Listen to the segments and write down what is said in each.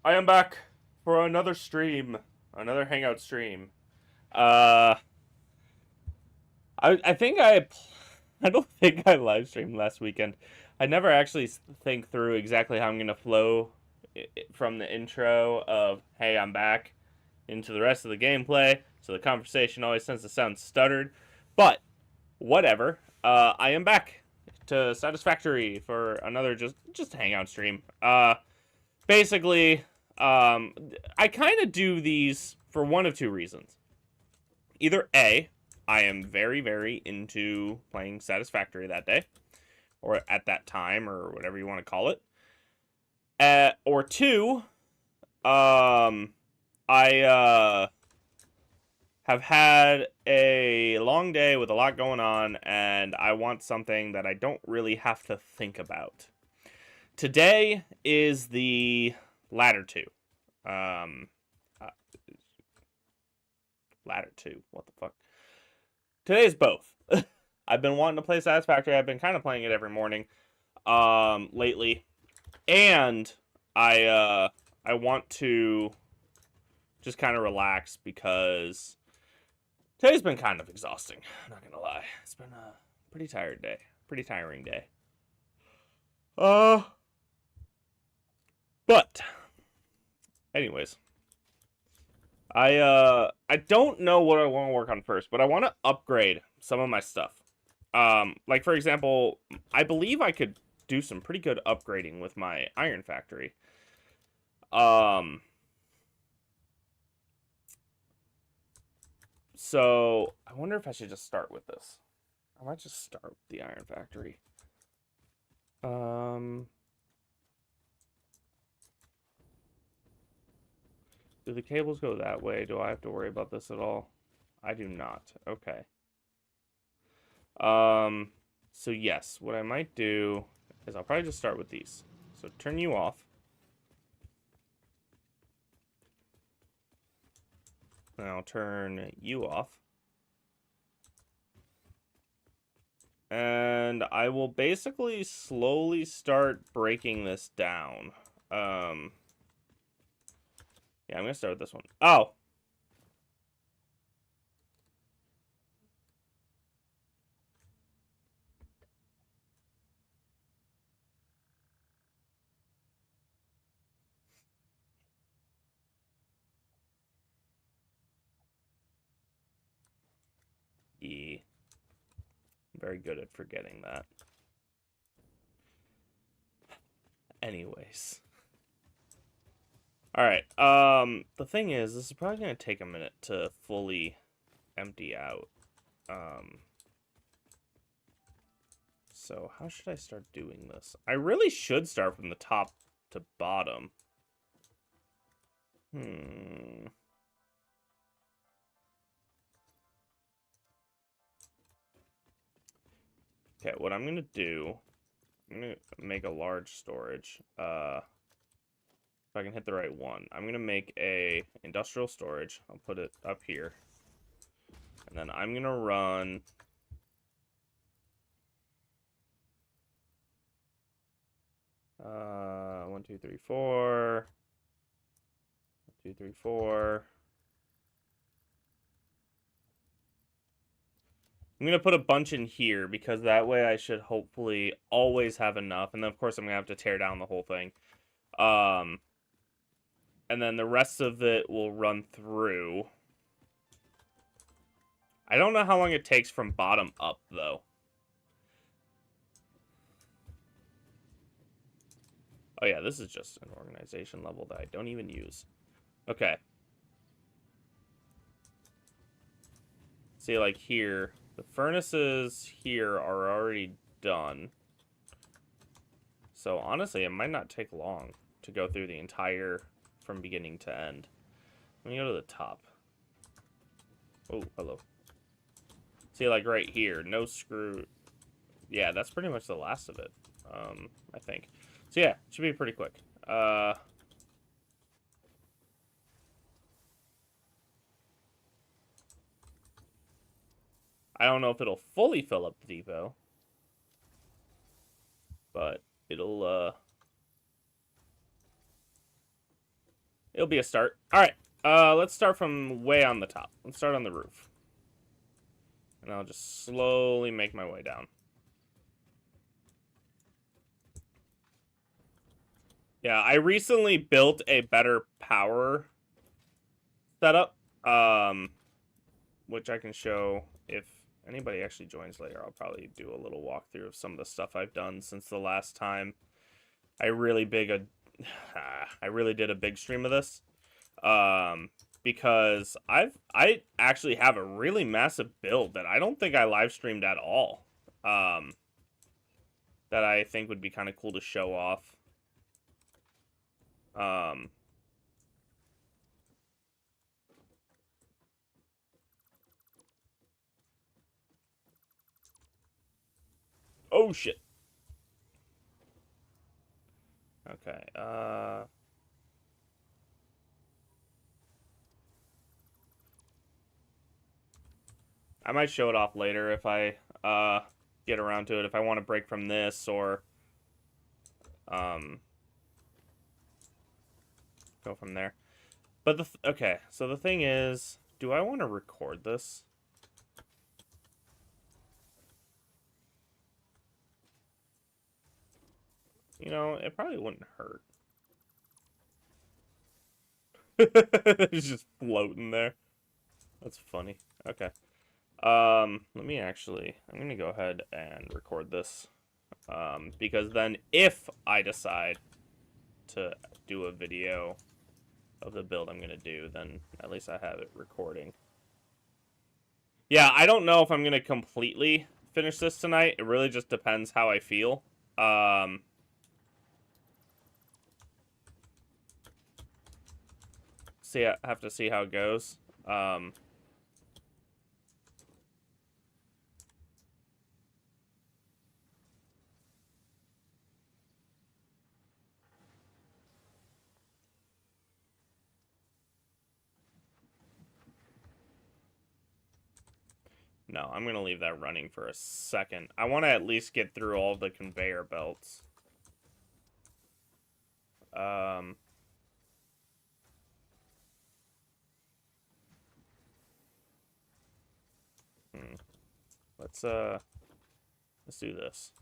I am back for another stream, another Hangout stream. Uh, I think I don't think I live streamed last weekend. I never actually think through exactly how I'm gonna flow from the intro of "Hey, I'm back" into the rest of the gameplay. So the conversation always tends to sound stuttered, but whatever. I am back to Satisfactory for another just Hangout stream. Basically, I kind of do these for one of two reasons. Either A, I am very, very into playing Satisfactory that day, or at that time, or whatever you want to call it. Or two, I have had a long day with a lot going on, and I want something that I don't really have to think about. Today is the latter two. Um, uh, Ladder 2. What the fuck? Today's both. I've been wanting to play Satisfactory. I've been kind of playing it every morning lately. And I want to just kind of relax because today's been kind of exhausting. I'm not gonna lie. It's been a pretty tired day. Pretty tiring day. But anyways, I don't know what I want to work on first, but I want to upgrade some of my stuff. Like for example, I believe I could do some pretty good upgrading with my iron factory. So I wonder if I should just start with this. I might just start with the iron factory. Do the cables go that way? Do I have to worry about this at all? I do not. Okay. So yes, what I might do is I'll probably just start with these. So turn you off. And I'll turn you off. And I will basically slowly start breaking this down. Yeah, I'm gonna start with this one. Oh! E. Very good at forgetting that. Anyways. Alright, the thing is, this is probably gonna take a minute to fully empty out. So how should I start doing this? I really should start from the top to bottom. Okay, what I'm gonna do, I'm gonna make a large storage. If I can hit the right one, I'm gonna make a industrial storage. I'll put it up here, and then I'm gonna run. One, two, three, four. 1, 2, 3, 4. I'm going to put a bunch in here because that way I should hopefully always have enough. And then, of course, I'm going to have to tear down the whole thing. And then the rest of it will run through. I don't know how long it takes from bottom up, though. Oh, yeah, this is just an organization level that I don't even use. Okay. See, like here, the furnaces here are already done. So, honestly, it might not take long to go through the entire from beginning to end. Let me go to the top. Oh, hello. See, like right here, no screw. Yeah, that's pretty much the last of it, I think. So yeah, it should be pretty quick. I don't know if it'll fully fill up the depot, but it'll it'll be a start. All right, let's start from way on the top. Let's start on the roof. And I'll just slowly make my way down. Yeah, I recently built a better power setup, which I can show if anybody actually joins later. I'll probably do a little walkthrough of some of the stuff I've done since the last time I really did a big stream of this. Because I actually have a really massive build that I don't think I live streamed at all. That I think would be kind of cool to show off. Oh shit. Okay, I might show it off later if I get around to it, if I want to break from this or go from there. But okay, so the thing is, do I want to record this? You know, it probably wouldn't hurt. It's just floating there. That's funny. Okay. I'm gonna go ahead and record this. Because then if I decide to do a video of the build I'm gonna do, then at least I have it recording. Yeah, I don't know if I'm gonna completely finish this tonight. It really just depends how I feel. I have to see how it goes. No, I'm gonna leave that running for a second. I want to at least get through all the conveyor belts. Let's do this.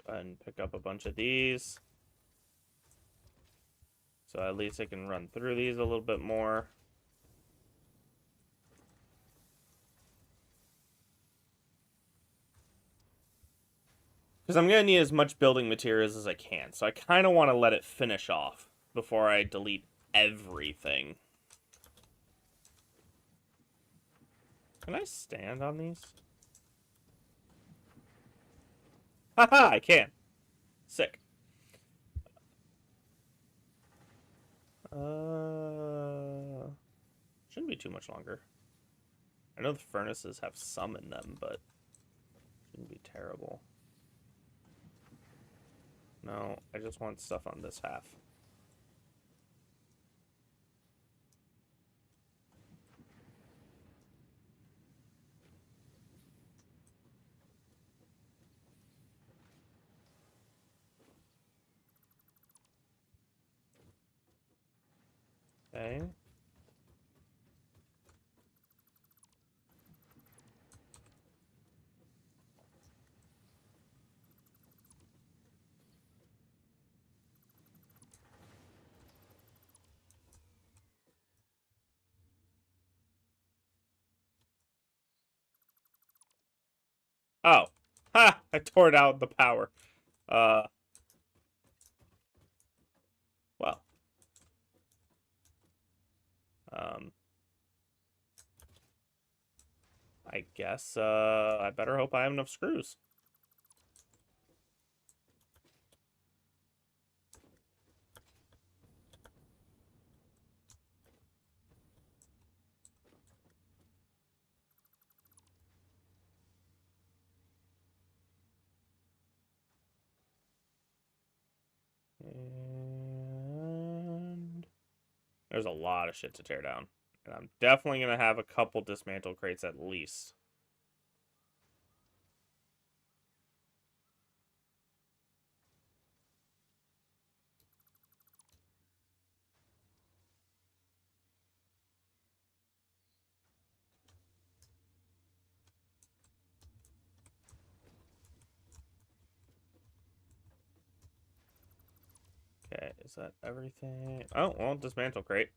And pick up a bunch of these. So at least I can run through these a little bit more. Because I'm going to need as much building materials as I can. So I kind of want to let it finish off before I delete everything. Can I stand on these? Haha, I can. Sick. Shouldn't be too much longer. I know the furnaces have some in them, but shouldn't be terrible. No, I just want stuff on this half. Okay. Oh. Ha! I tore it out the power. Well. I guess, I better hope I have enough screws. And there's a lot of shit to tear down. And I'm definitely going to have a couple dismantle crates at least. Is that everything? Oh, well, dismantle crate.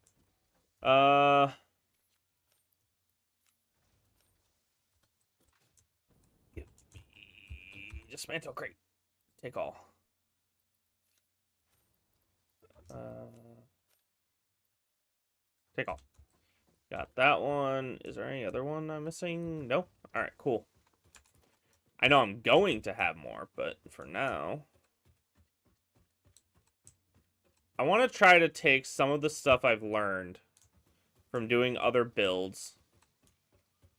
Give me dismantle crate. Take all. Take all. Got that one. Is there any other one I'm missing? No? Alright, cool. I know I'm going to have more, but for now... I want to try to take some of the stuff I've learned from doing other builds.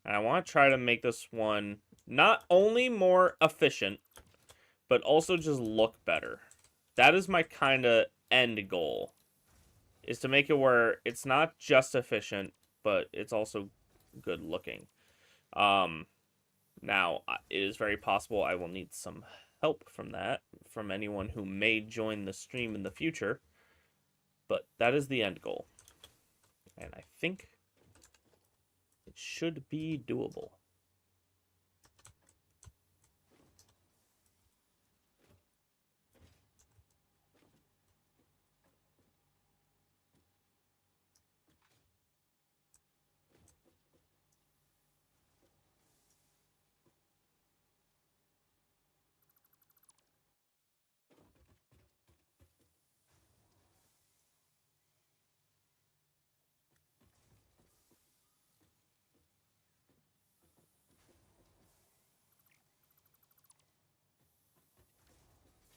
And I want to try to make this one not only more efficient, but also just look better. That is my kind of end goal. Is to make it where it's not just efficient, but it's also good looking. Now, it is very possible I will need some help from that, from anyone who may join the stream in the future. But that is the end goal. And I think it should be doable.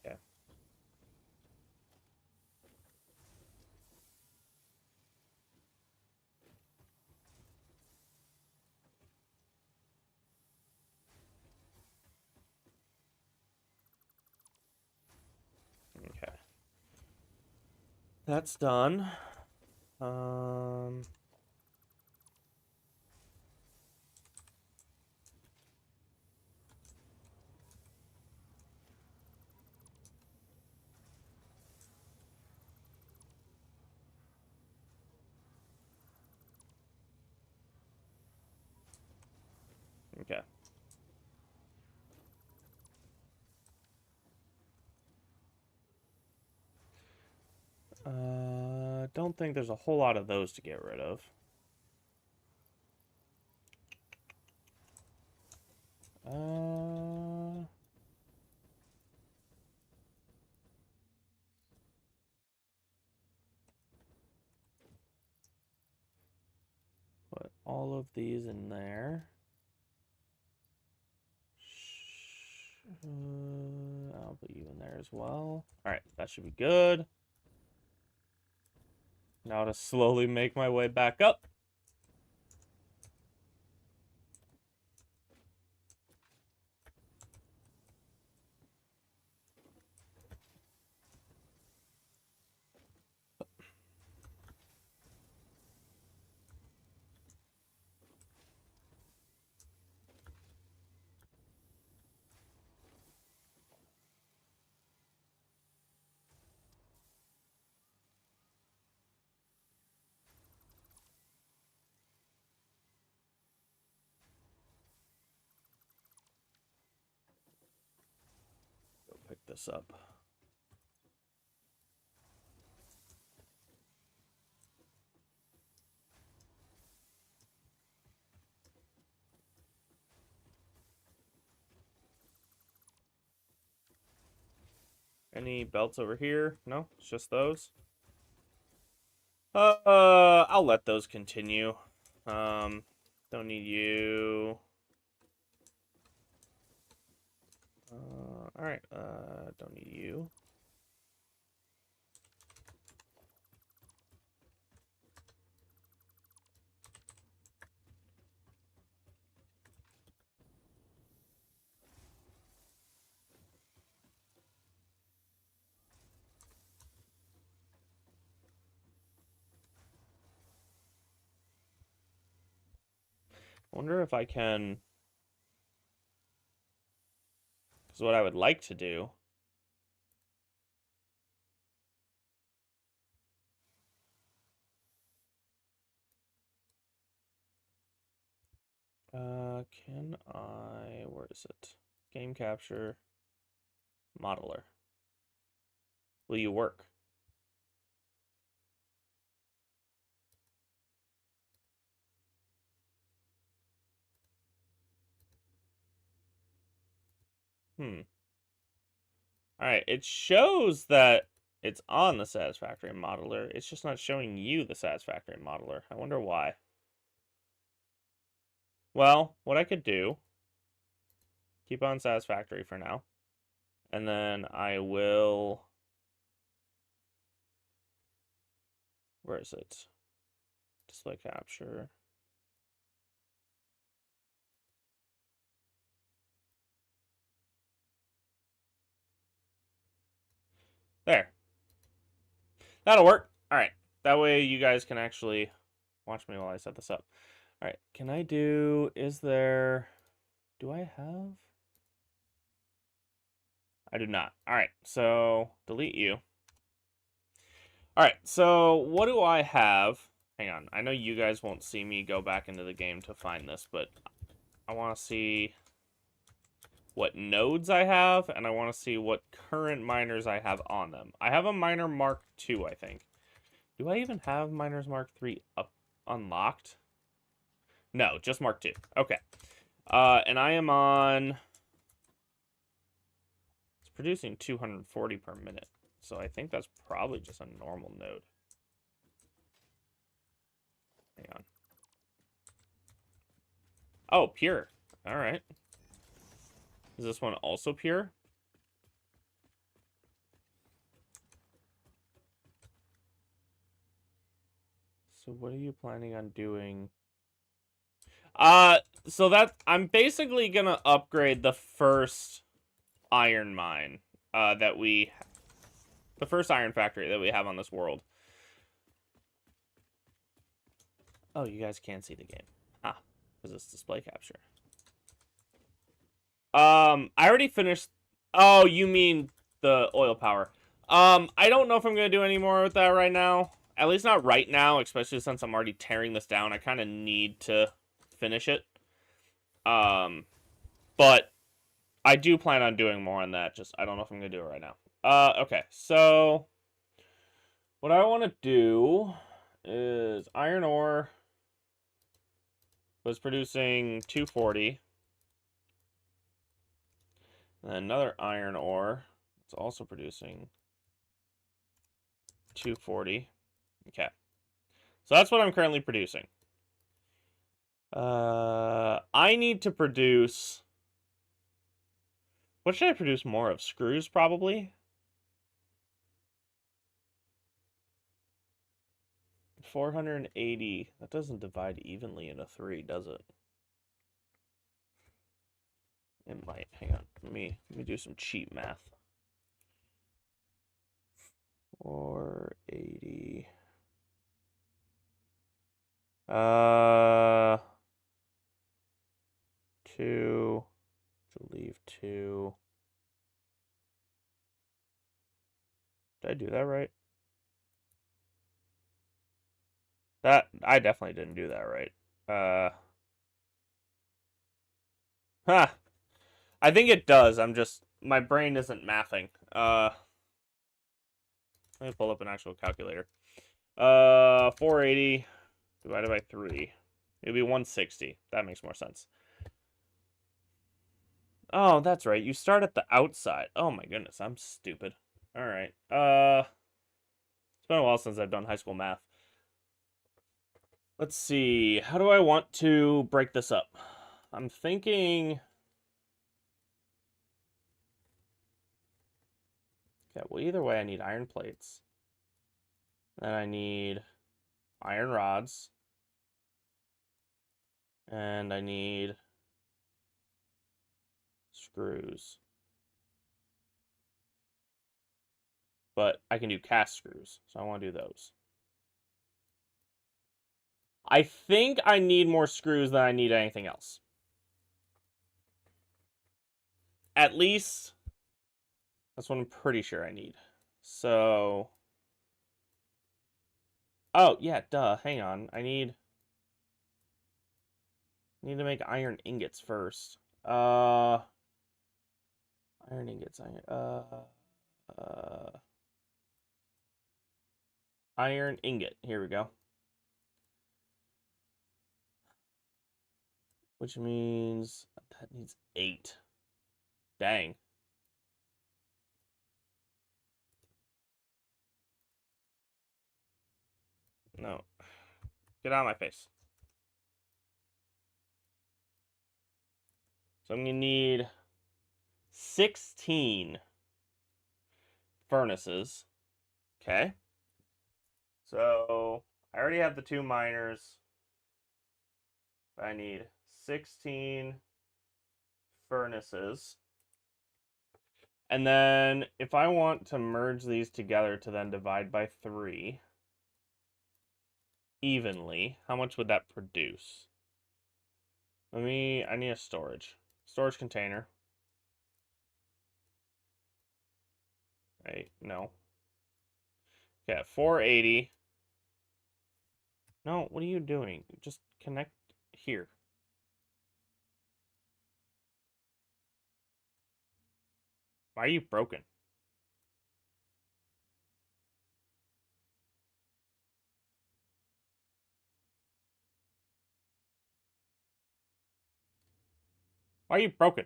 Okay. Okay. That's done. Okay. Don't think there's a whole lot of those to get rid of. Put all of these in there. I'll put you in there as well. Alright, that should be good. Now to slowly make my way back up. Go pick this up. Any belts over here? No, it's just those. I'll let those continue. Don't need you. Alright, don't need you. Wonder if I can... Because what I would like to do... can I... Where is it? Game capture. Modeler. Will you work? Alright, it shows that it's on the Satisfactory modeler. It's just not showing you the Satisfactory modeler. I wonder why. Well, what I could do, keep on Satisfactory for now. And then I will... Where is it? Display capture. There. That'll work. Alright. That way you guys can actually watch me while I set this up. Alright. Can I do... Is there... Do I have... I do not. Alright. So, delete you. Alright. So, what do I have? Hang on. I know you guys won't see me go back into the game to find this, but I want to see what nodes I have, and I want to see what current miners I have on them. I have a miner Mark II, I think. Do I even have miners Mark III unlocked? No, just Mark II. Okay. And I am on... It's producing 240 per minute. So I think that's probably just a normal node. Hang on. Oh, pure. Alright. Is this one also pure? So what are you planning on doing? So that I'm basically gonna upgrade the first iron mine the first iron factory that we have on this world. Oh, you guys can't see the game. Ah, because it's display capture. I already finished. Oh, you mean the oil power. I don't know if I'm gonna do any more with that right now. At least not right now, especially since I'm already tearing this down. I kind of need to finish it. But I do plan on doing more on that. Just I don't know if I'm gonna do it right now. Okay, so what I want to do is iron ore was producing 240. And another iron ore. It's also producing 240. Okay. So that's what I'm currently producing. I need to produce... What should I produce more of? Screws, probably? 480. That doesn't divide evenly into 3, does it? It might. Hang on. Let me do some cheap math. 480. Two. To leave 2. Did I do that right? I definitely didn't do that right. Huh. I think it does. My brain isn't mathing. Let me pull up an actual calculator. 480 divided by 3. It'd be 160. That makes more sense. Oh, that's right. You start at the outside. Oh my goodness, I'm stupid. All right. It's been a while since I've done high school math. Let's see. How do I want to break this up? I'm thinking... Okay, well, either way, I need iron plates. Then I need iron rods. And I need screws. But I can do cast screws, so I want to do those. I think I need more screws than I need anything else. At least, that's what I'm pretty sure I need. So, oh, yeah, duh, hang on. I need to make iron ingots first. Iron ingots, iron ingot. Here we go. Which means that needs 8. Dang. No. Get out of my face. So I'm going to need 16 furnaces. Okay. So I already have the 2 miners. I need 16 furnaces. And then if I want to merge these together to then divide by 3 evenly, how much would that produce? I need a storage container. Right, no. Okay, 480. No, what are you doing? Just connect here. Why are you broken? Why are you broken?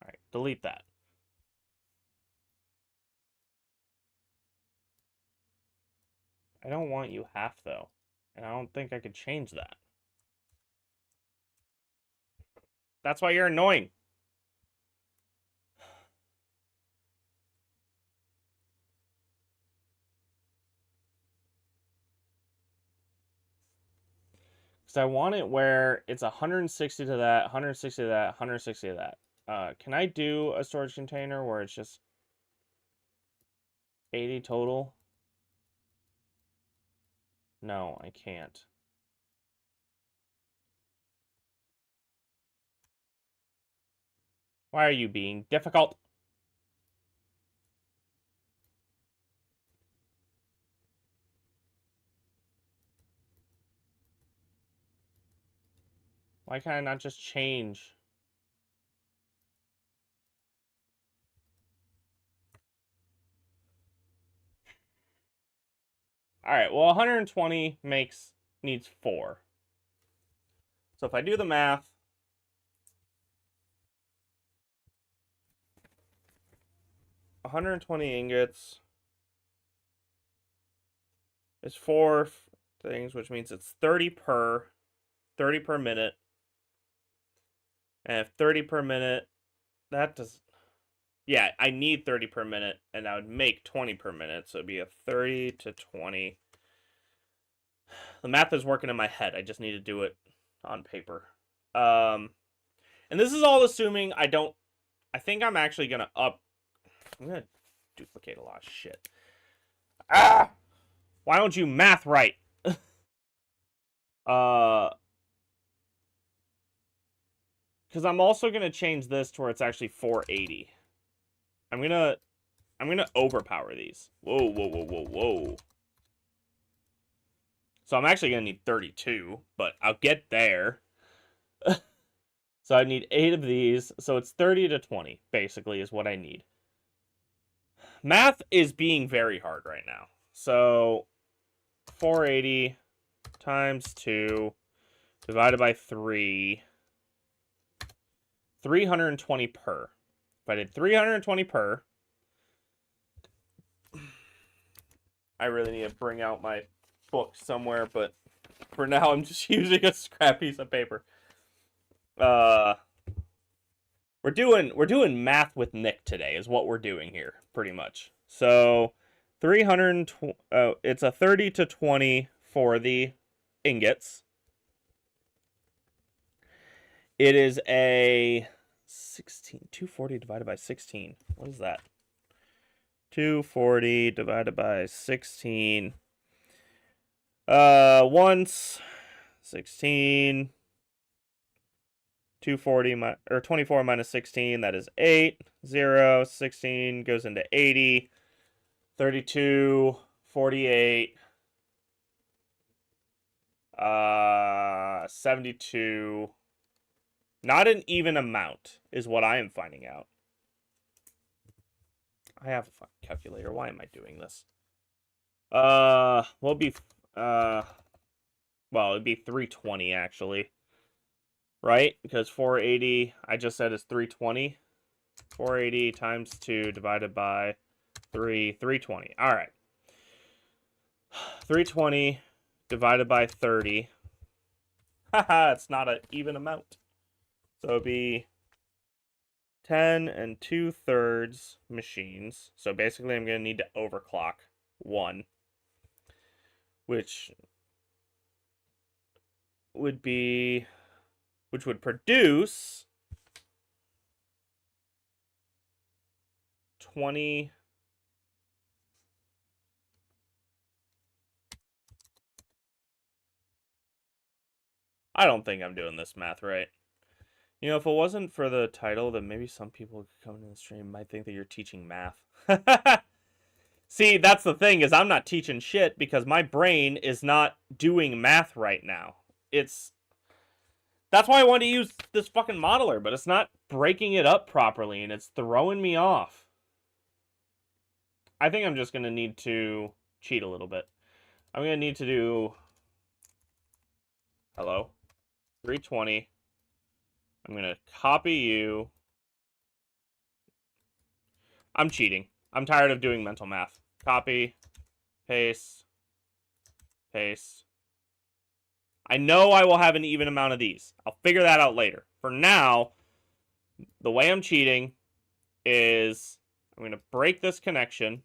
Alright, delete that. I don't want you half, though. And I don't think I could change that. That's why you're annoying. Because I want it where it's 160 to that, 160 to that, 160 to that. Can I do a storage container where it's just 80 total? No, I can't. Why are you being difficult? Why can't I not just change? Alright, well 120 needs 4. So if I do the math, 120 ingots is 4 things, which means it's 30 per minute. And if 30 per minute, that does... Yeah, I need 30 per minute, and I would make 20 per minute, so it'd be a 30 to 20. The math is working in my head. I just need to do it on paper. And this is all assuming I think I'm actually going to I'm going to duplicate a lot of shit. Ah! Why don't you math right? Because I'm also going to change this to where it's actually 480. I'm gonna overpower these. Whoa, whoa, whoa, whoa, whoa. So I'm actually gonna need 32, but I'll get there. So I need 8 of these. So it's 30 to 20, basically, is what I need. Math is being very hard right now. So 480 times 2 divided by 3. 320 per. If I did 320 per, I really need to bring out my book somewhere, but for now I'm just using a scrap piece of paper. We're doing math with Nick today is what we're doing here, pretty much. So 320 it's a 30 to 20 for the ingots. It is a 240 divided by 16. What is that? 240 divided by 16. Once 16. 240 or 24 minus 16, that is 8. 0, 16 goes into 80. 32, 48. 72. Not an even amount is what I am finding out. I have a fucking calculator. Why am I doing this? Well, it'd be well, it'd be 320 actually. Right? Because 480 I just said is 320. 480 times 2 divided by 3, 320. All right. 320 divided by 30. Haha, it's not an even amount. So it'd be 10 and 2/3 machines. So basically I'm going to need to overclock 1, which would produce 20. I don't think I'm doing this math right. You know, if it wasn't for the title, then maybe some people coming to the stream might think that you're teaching math. See, that's the thing, is I'm not teaching shit because my brain is not doing math right now. That's why I wanted to use this fucking modeler, but it's not breaking it up properly, and it's throwing me off. I think I'm just going to need to cheat a little bit. I'm going to need to do... Hello? 320. I'm going to copy you. I'm cheating. I'm tired of doing mental math. Copy. Paste. Paste. I know I will have an even amount of these. I'll figure that out later. For now, the way I'm cheating is I'm going to break this connection.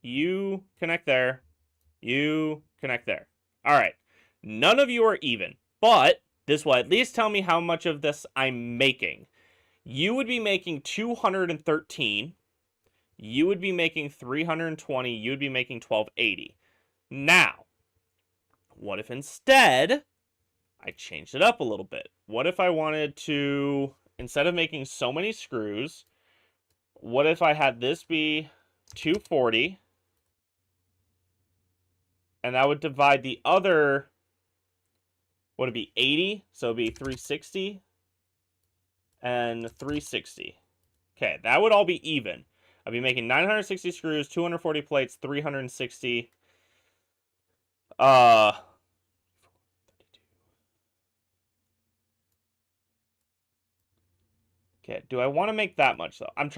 You connect there. You connect there. All right. None of you are even, but this will at least tell me how much of this I'm making. You would be making 213. You would be making 320. You would be making 1280. Now, what if instead I changed it up a little bit? What if I wanted to, instead of making so many screws, what if I had this be 240? And that would divide the other, would it be 80? So it'd be 360 and 360. Okay, that would all be even. I'd be making 960 screws, 240 plates, 360. Okay, do I want to make that much though? I'm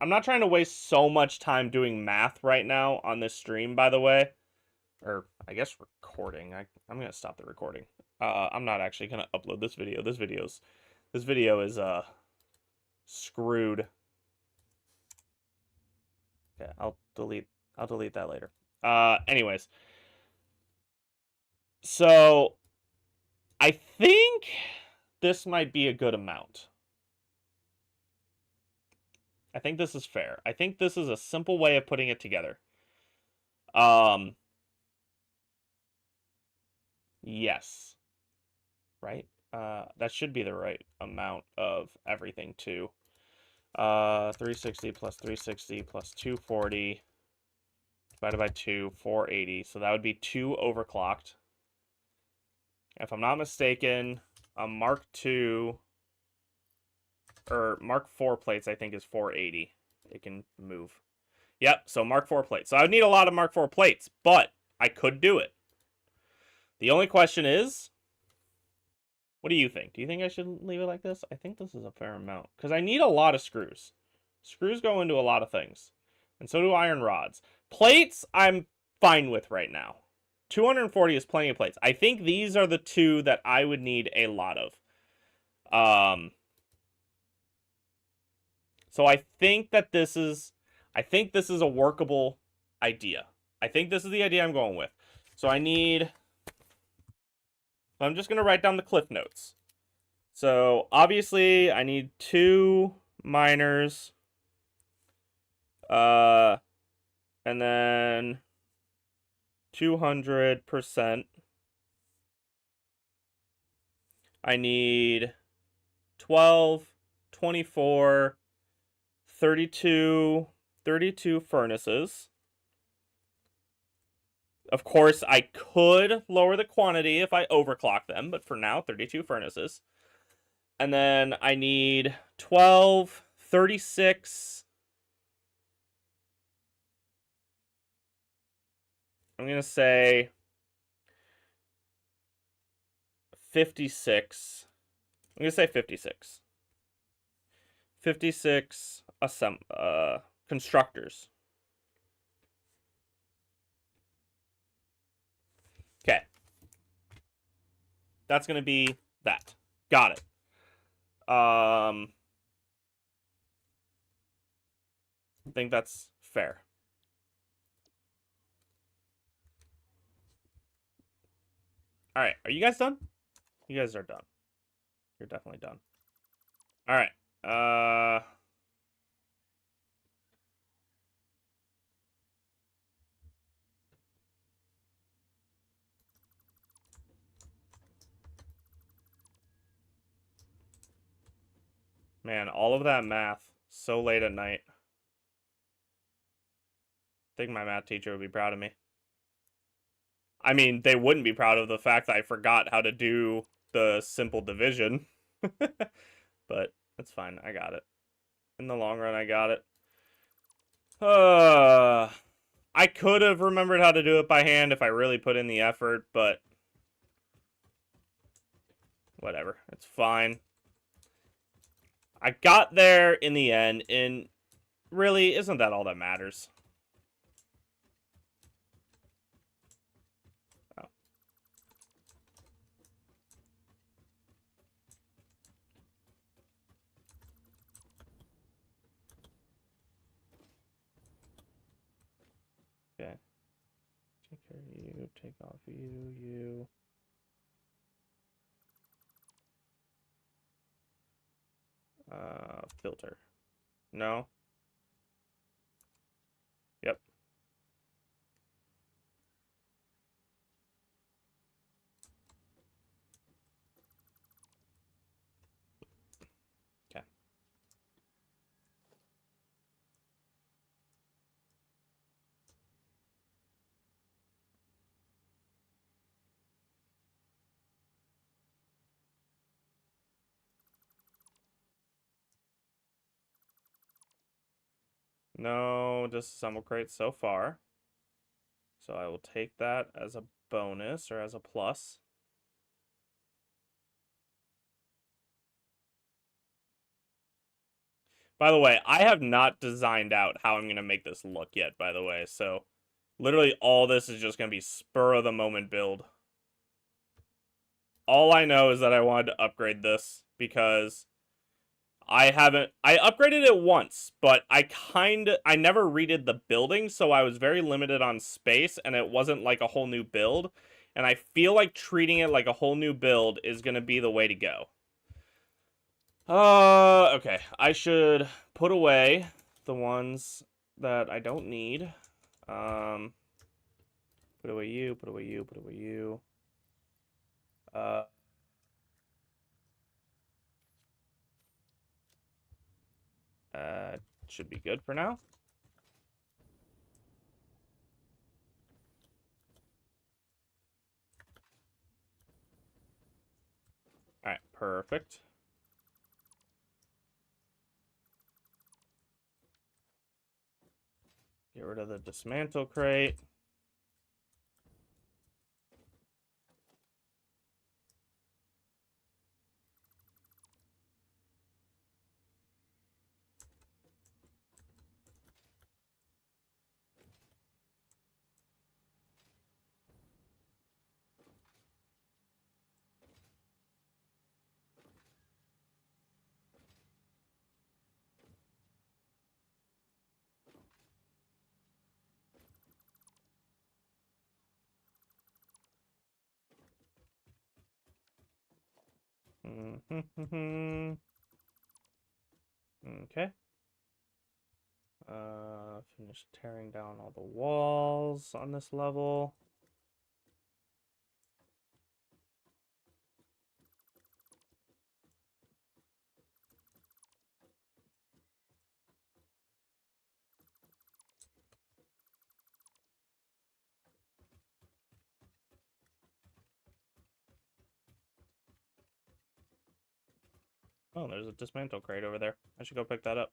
not trying to waste so much time doing math right now on this stream, by the way. Or I guess recording. I'm gonna stop the recording. I'm not actually gonna upload this video. This video is screwed. Okay, I'll delete that later. Anyways. So I think this might be a good amount. I think this is fair. I think this is a simple way of putting it together. Yes. Right? That should be the right amount of everything too. 360 plus 360 plus 240 divided by 2, 480. So that would be 2 overclocked. If I'm not mistaken, a Mark II or Mark IV plates, I think, is 480. It can move. Yep, so Mark IV plates. So I would need a lot of Mark IV plates, but I could do it. The only question is, what do you think? Do you think I should leave it like this? I think this is a fair amount, because I need a lot of screws. Screws go into a lot of things, and so do iron rods. Plates, I'm fine with right now. 240 is plenty of plates. I think these are the two that I would need a lot of. So I think that this is a workable idea. I think this is the idea I'm going with. So I'm just going to write down the cliff notes. So obviously I need 2 miners. And then 200%. I need 12, 24, 32 furnaces. Of course, I could lower the quantity if I overclock them, but for now, 32 furnaces. And then I need 12, 36. I'm going to say 56. I'm gonna say 56. 56 constructors. Okay. That's gonna be that. Got it. I think that's fair. All right, are you guys done? You guys are done. You're definitely done. All right. Man, all of that math so late at night. I think my math teacher would be proud of me. I mean, they wouldn't be proud of the fact that I forgot how to do the simple division. But that's fine. I got it. In the long run, I got it. I could have remembered how to do it by hand if I really put in the effort, but whatever. It's fine. I got there in the end, and really, isn't that all that matters? Oh. Okay. Take care of you, take off you. Filter. No. Yep. Okay. No disassemble crates so far. So I will take that as a bonus or as a plus. By the way, I have not designed out how I'm going to make this look yet, by the way. So literally all this is just going to be spur of the moment build. All I know is that I wanted to upgrade this because I upgraded it once, but I never redid the building, so I was very limited on space, and it wasn't like a whole new build. And I feel like treating it like a whole new build is going to be the way to go. Okay. I should put away the ones that I don't need. Put away you, put away you, put away you. Should be good for now. All right, perfect. Get rid of the dismantle crate. Okay. Finish tearing down all the walls on this level. Oh, there's a dismantle crate over there. I should go pick that up.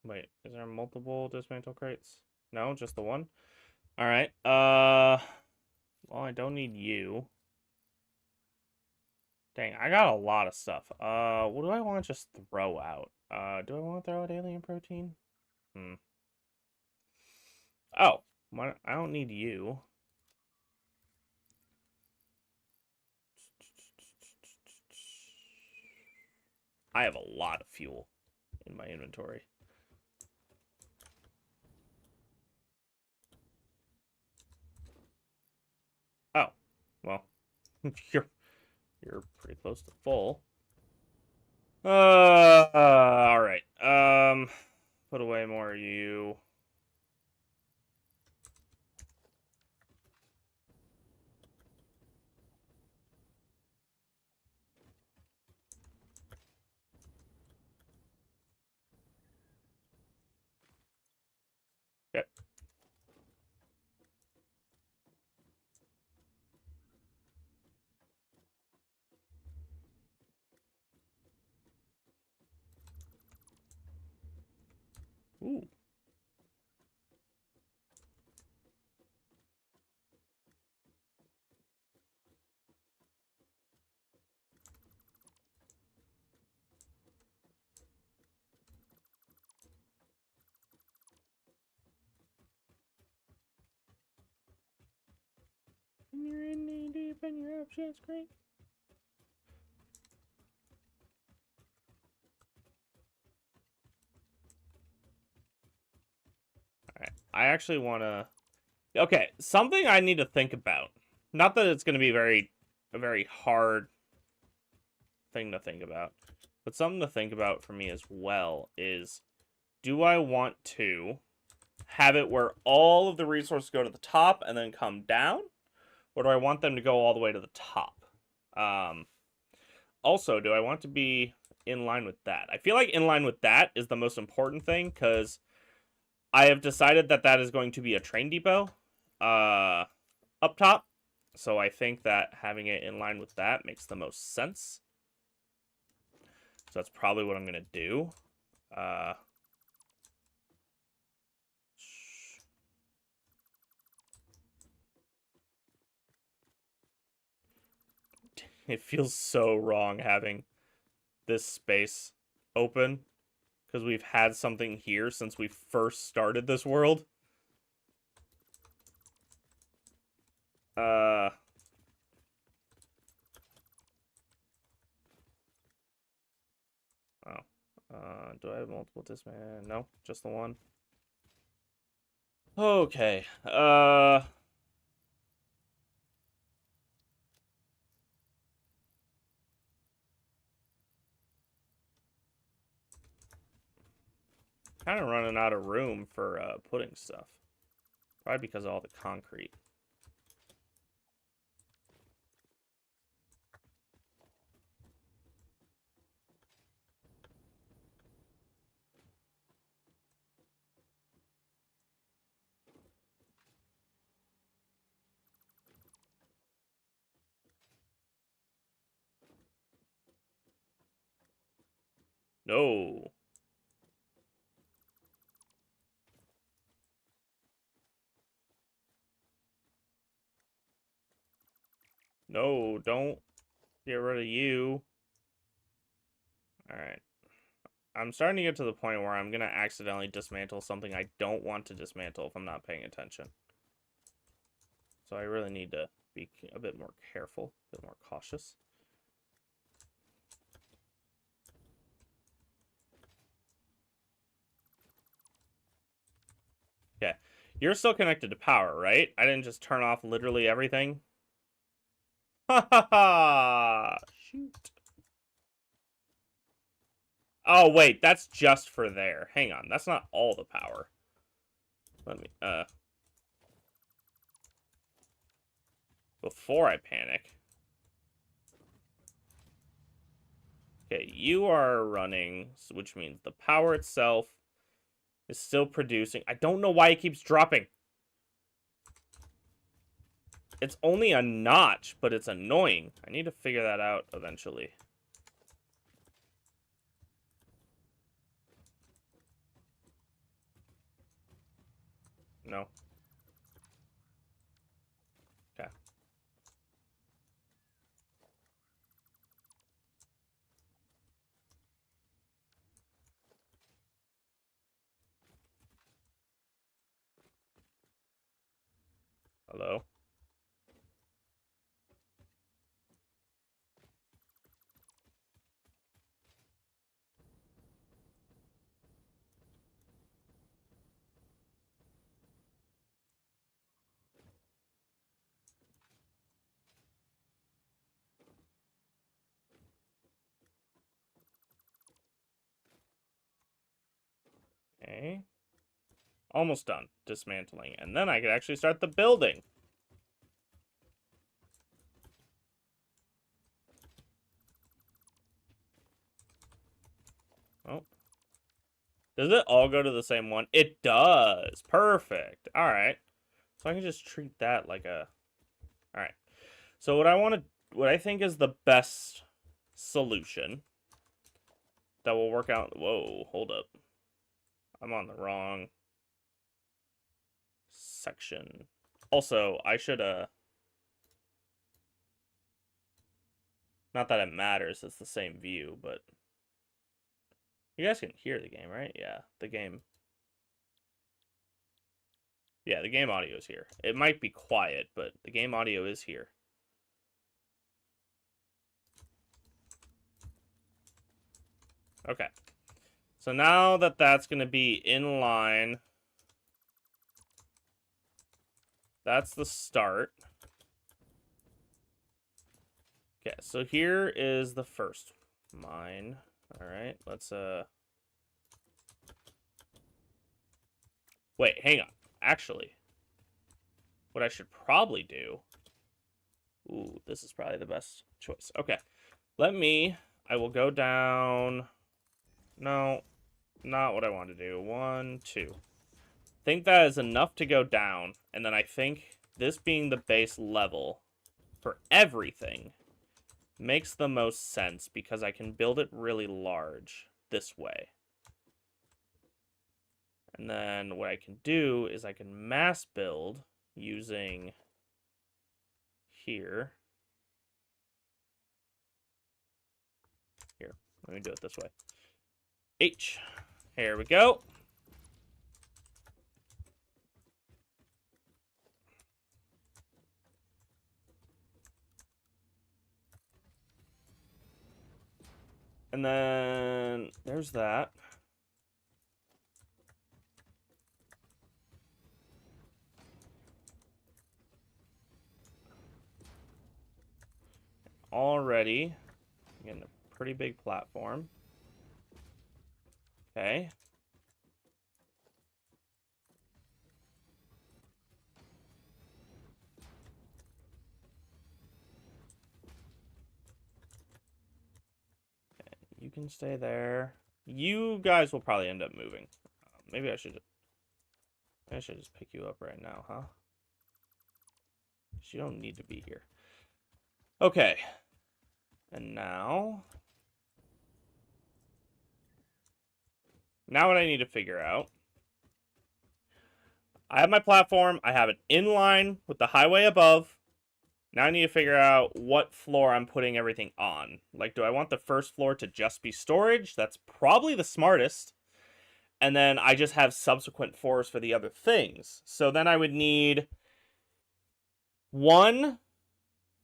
Wait, is there multiple dismantle crates? No, just the one? Alright, well, I don't need you. Dang, I got a lot of stuff. What do I want to just throw out? Do I want to throw out alien protein? Oh, I don't need you. I have a lot of fuel in my inventory. Oh, well, you're pretty close to full. All right. Put away more of you. Yep. Ooh. And you're in knee deep and your options great. Alright. I actually want to... Okay, something I need to think about. Not that it's going to be a very hard thing to think about. But something to think about for me as well is... Do I want to have it where all of the resources go to the top and then come down? Or do I want them to go all the way to the top? Also, do I want to be in line with that? I feel like in line with that is the most important thing, because I have decided that that is going to be a train depot up top. So I think that having it in line with that makes the most sense. So that's probably what I'm going to do. It feels so wrong having this space open, because we've had something here since we first started this world. Do I have multiple disman? No, just the one. Okay. Kind of running out of room for putting stuff. Probably because of all the concrete. No. No, don't get rid of you. Alright. I'm starting to get to the point where I'm going to accidentally dismantle something I don't want to dismantle if I'm not paying attention. So I really need to be a bit more careful, a bit more cautious. Okay. You're still connected to power, right? I didn't just turn off literally everything. Ha ha ha! Shoot. Oh, wait, that's just for there. Hang on, that's not all the power. Let me, before I panic. Okay, you are running, which means the power itself is still producing. I don't know why it keeps dropping. It's only a notch, but it's annoying. I need to figure that out eventually. No. Okay. Hello? Okay. Almost done dismantling. And then I could actually start the building. Oh. Does it all go to the same one? It does. Perfect. All right. So I can just treat that like a... All right. So what I think is the best solution that will work out... Whoa, hold up. I'm on the wrong section. Also, I should, not that it matters, it's the same view, but... You guys can hear the game, right? Yeah, the game... Yeah, the game audio is here. It might be quiet, but the game audio is here. Okay. So now that that's going to be in line, that's the start. Okay, so here is the first mine. All right, let's, Wait, hang on. Actually, what I should probably do... Ooh, this is probably the best choice. Okay, I will go down... No, not what I want to do. 1, 2. I think that is enough to go down, and then I think this being the base level for everything makes the most sense because I can build it really large this way. And then what I can do is I can mass build using here. Here, let me do it this way. H. Here we go. And then there's that. Already getting a pretty big platform. Okay. You can stay there. You guys will probably end up moving. Maybe I should just pick you up right now, huh? You don't need to be here. Okay. And now what I need to figure out. I have my platform. I have it in line with the highway above. Now I need to figure out what floor I'm putting everything on. Like, do I want the first floor to just be storage? That's probably the smartest. And then I just have subsequent floors for the other things. So then I would need 1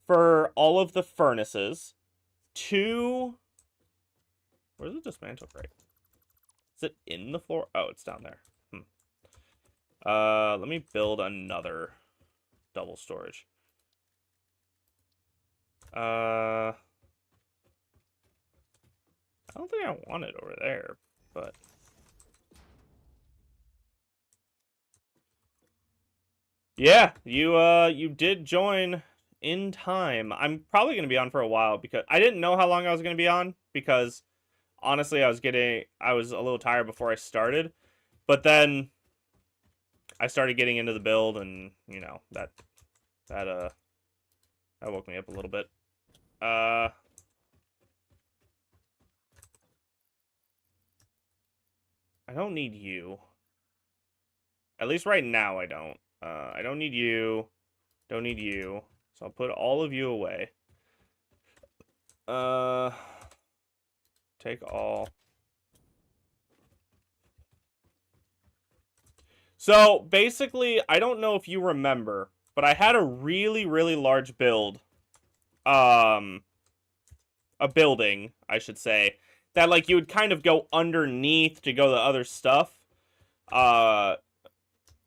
for all of the furnaces. 2... Where's the dismantle crate? Is it in the floor? Oh, it's down there. Let me build another double storage. I don't think I want it over there, but... Yeah, you did join in time. I'm probably going to be on for a while because I didn't know how long I was going to be on because honestly, I was a little tired before I started, but then I started getting into the build and, you know, that woke me up a little bit. I don't need you. At least right now I don't. I don't need you. Don't need you. So I'll put all of you away. Take all. So basically, I don't know if you remember, but I had a really, really large build. A building, I should say, that like you would kind of go underneath to go to other stuff.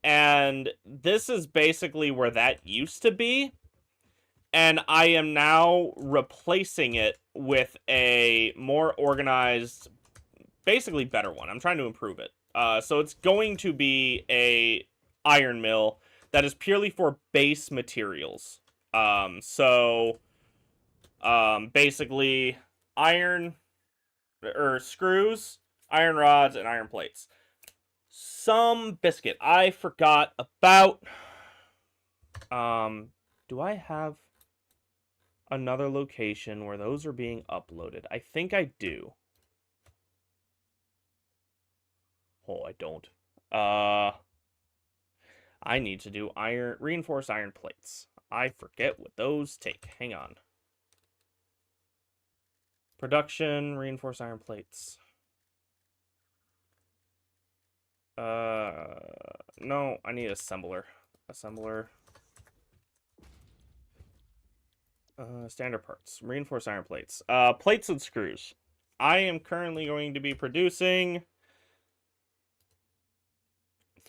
And this is basically where that used to be. And I am now replacing it with a more organized, basically better one. I'm trying to improve it. So it's going to be a iron mill that is purely for base materials. Basically iron or screws, iron rods, and iron plates. Some biscuit. I forgot about. Do I have another location where those are being uploaded? I think I do. Oh, I don't. I need to do reinforced iron plates. I forget what those take. Hang on. Production, reinforced iron plates. No, I need assembler. Assembler. Standard parts. Reinforced iron plates. Plates and screws. I am currently going to be producing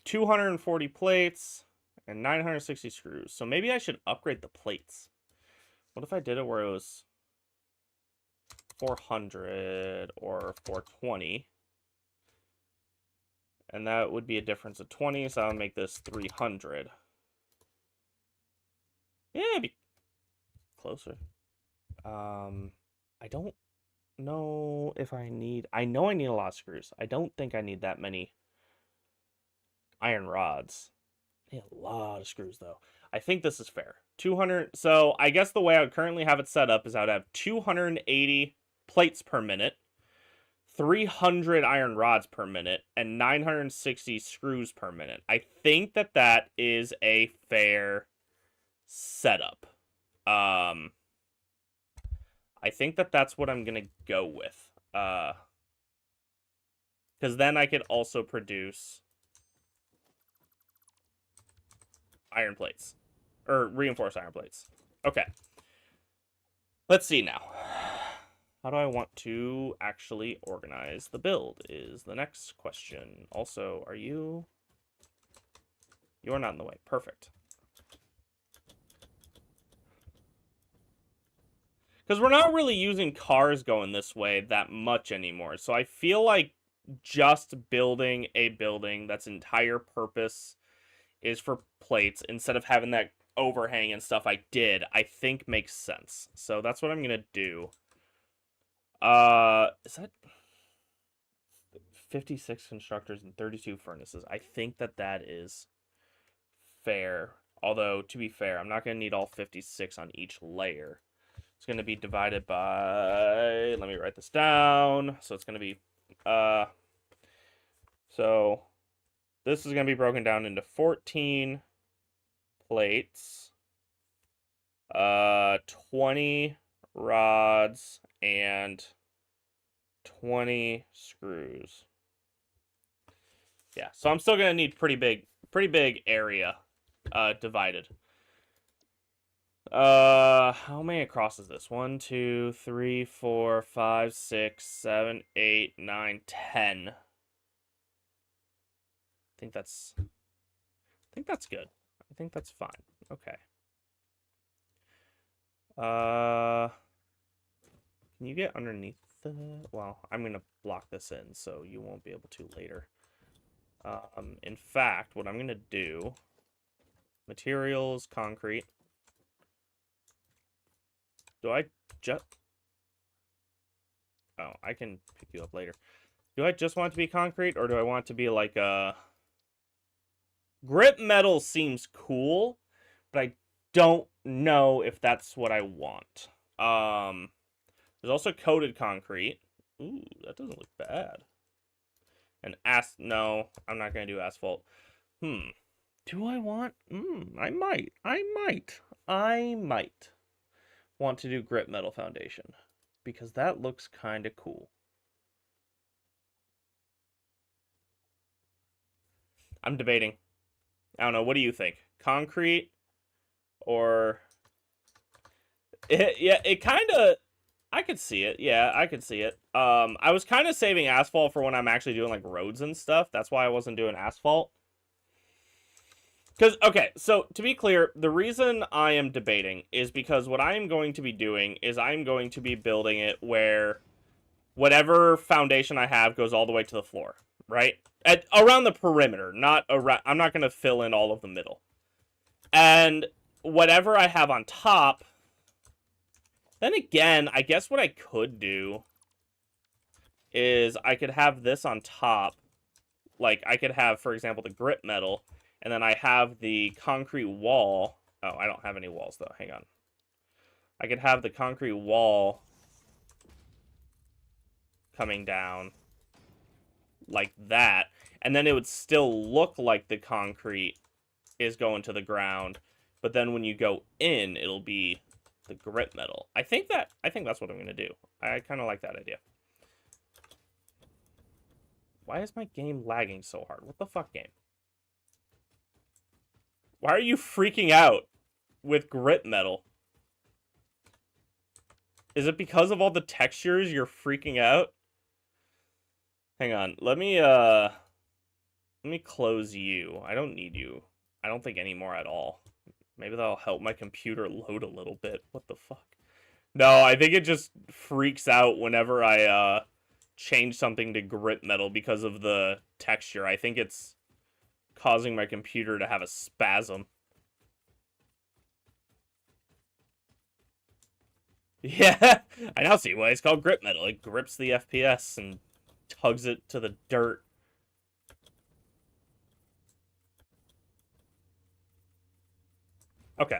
240 plates and 960 screws. So maybe I should upgrade the plates. What if I did it where it was 400 or 420? And that would be a difference of 20, so I'll make this 300. Yeah, it'd be closer. I don't know if I need... I know I need a lot of screws. I don't think I need that many iron rods. I need a lot of screws, though. I think this is fair. 200... So, I guess the way I would currently have it set up is I would have 280 plates per minute, 300 iron rods per minute, and 960 screws per minute. I think that that is a fair setup. I think that that's what I'm going to go with. Because then I could also produce iron plates. Or reinforced iron plates. Okay. Let's see now. How do I want to actually organize the build is the next question. Also, are you... You are not in the way. Perfect. Because we're not really using cars going this way that much anymore. So I feel like just building a building that's entire purpose is for plates instead of having that overhang and stuff I think makes sense. So that's what I'm going to do. Is that 56 constructors and 32 furnaces? I think that that is fair. Although, to be fair, I'm not going to need all 56 on each layer. It's going to be divided by... Let me write this down. So it's going to be... So this is going to be broken down into 14 plates, 20 rods, and 20 screws. Yeah, so I'm still going to need pretty big area divided. How many across is this? 1, 2, 3, 4, 5, 6, 7, 8, 9, 10. I think that's good. I think that's fine. Okay. Can you get underneath the... Well, I'm gonna block this in so you won't be able to later. In fact, what I'm gonna do... Materials, concrete. Do I just... Oh, I can pick you up later. Do I just want it to be concrete, or do I want it to be like a... Grip metal seems cool, but I don't know if that's what I want. There's also coated concrete. Ooh, that doesn't look bad. And no, I'm not going to do asphalt. Do I want... I might want to do Grit Metal Foundation. Because that looks kind of cool. I'm debating. I don't know. What do you think? Concrete or... It kind of... I could see it. Yeah, I could see it. I was kind of saving asphalt for when I'm actually doing, like, roads and stuff. That's why I wasn't doing asphalt. Because, okay, so to be clear, the reason I am debating is because what I am going to be doing is I'm going to be building it where whatever foundation I have goes all the way to the floor, right? Around the perimeter, not around. I'm not going to fill in all of the middle. And whatever I have on top, then again, I guess what I could do is I could have this on top. Like, I could have, for example, the grit metal, and then I have the concrete wall. Oh, I don't have any walls, though. Hang on. I could have the concrete wall coming down like that, and then it would still look like the concrete is going to the ground, but then when you go in, it'll be the grit metal. I think that's what I'm gonna do. I kind of like that idea. Why is my game lagging so hard? What the fuck, game? Why are you freaking out with grit metal? Is it because of all the textures you're freaking out? Hang on. Let me close you. I don't need you. I don't think anymore at all. Maybe that'll help my computer load a little bit. What the fuck? No, I think it just freaks out whenever I change something to grit metal because of the texture. I think it's causing my computer to have a spasm. Yeah, I now see why it's called grit metal. It grips the FPS and tugs it to the dirt. Okay.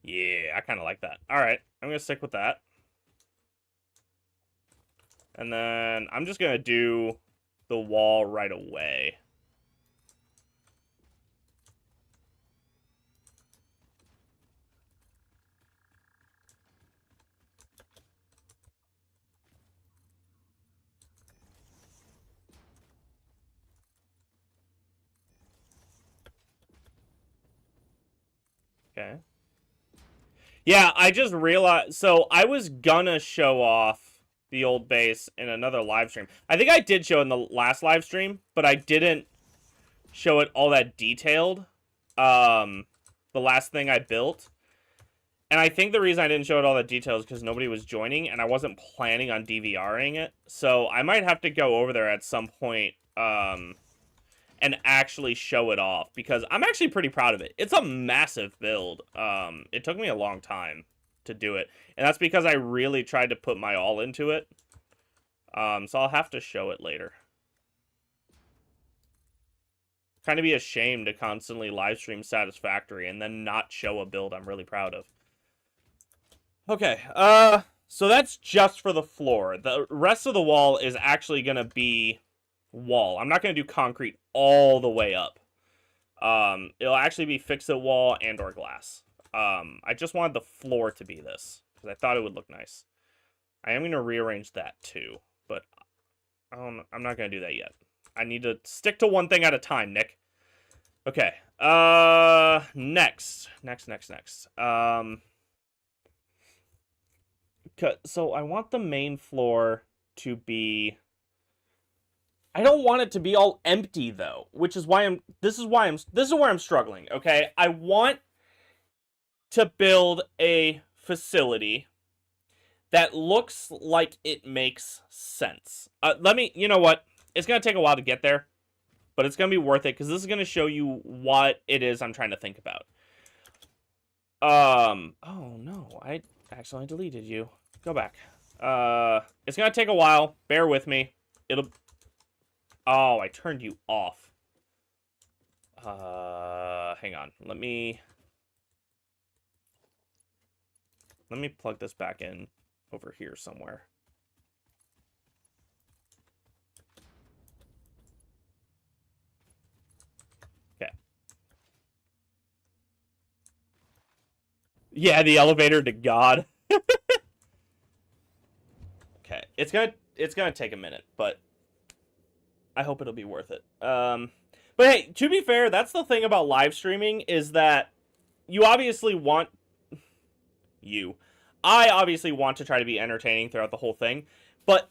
Yeah, I kind of like that. All right, I'm going to stick with that. And then I'm just going to do the wall right away. Okay. Yeah, I just realized... So, I was gonna show off the old base in another live stream. I think I did show it in the last live stream, but I didn't show it all that detailed. The last thing I built. And I think the reason I didn't show it all that detailed is because nobody was joining, and I wasn't planning on DVRing it. So, I might have to go over there at some point, and actually show it off, because I'm actually pretty proud of it. It's a massive build. It took me a long time to do it, and that's because I really tried to put my all into it. So I'll have to show it later. Kind of be ashamed to constantly live stream Satisfactory and then not show a build I'm really proud of. Okay, so that's just for the floor. The rest of the wall is actually gonna be wall. I'm not going to do concrete all the way up. It'll actually be fix-it wall and or glass. I just wanted the floor to be this, because I thought it would look nice. I am going to rearrange that too, but I'm not going to do that yet. I need to stick to one thing at a time, Nick. Okay, next. So I want the main floor to be... I don't want it to be all empty though, which is why this is where I'm struggling, okay? I want to build a facility that looks like it makes sense. You know what? It's going to take a while to get there, but it's going to be worth it because this is going to show you what it is I'm trying to think about. Oh no, I accidentally deleted you. Go back. It's going to take a while. Bear with me. Oh, I turned you off. Hang on. Let me plug this back in over here somewhere. Okay. Yeah, the elevator to God. Okay, it's gonna take a minute, but I hope it'll be worth it. But hey, to be fair, that's the thing about live streaming is that you obviously want you. I obviously want to try to be entertaining throughout the whole thing, but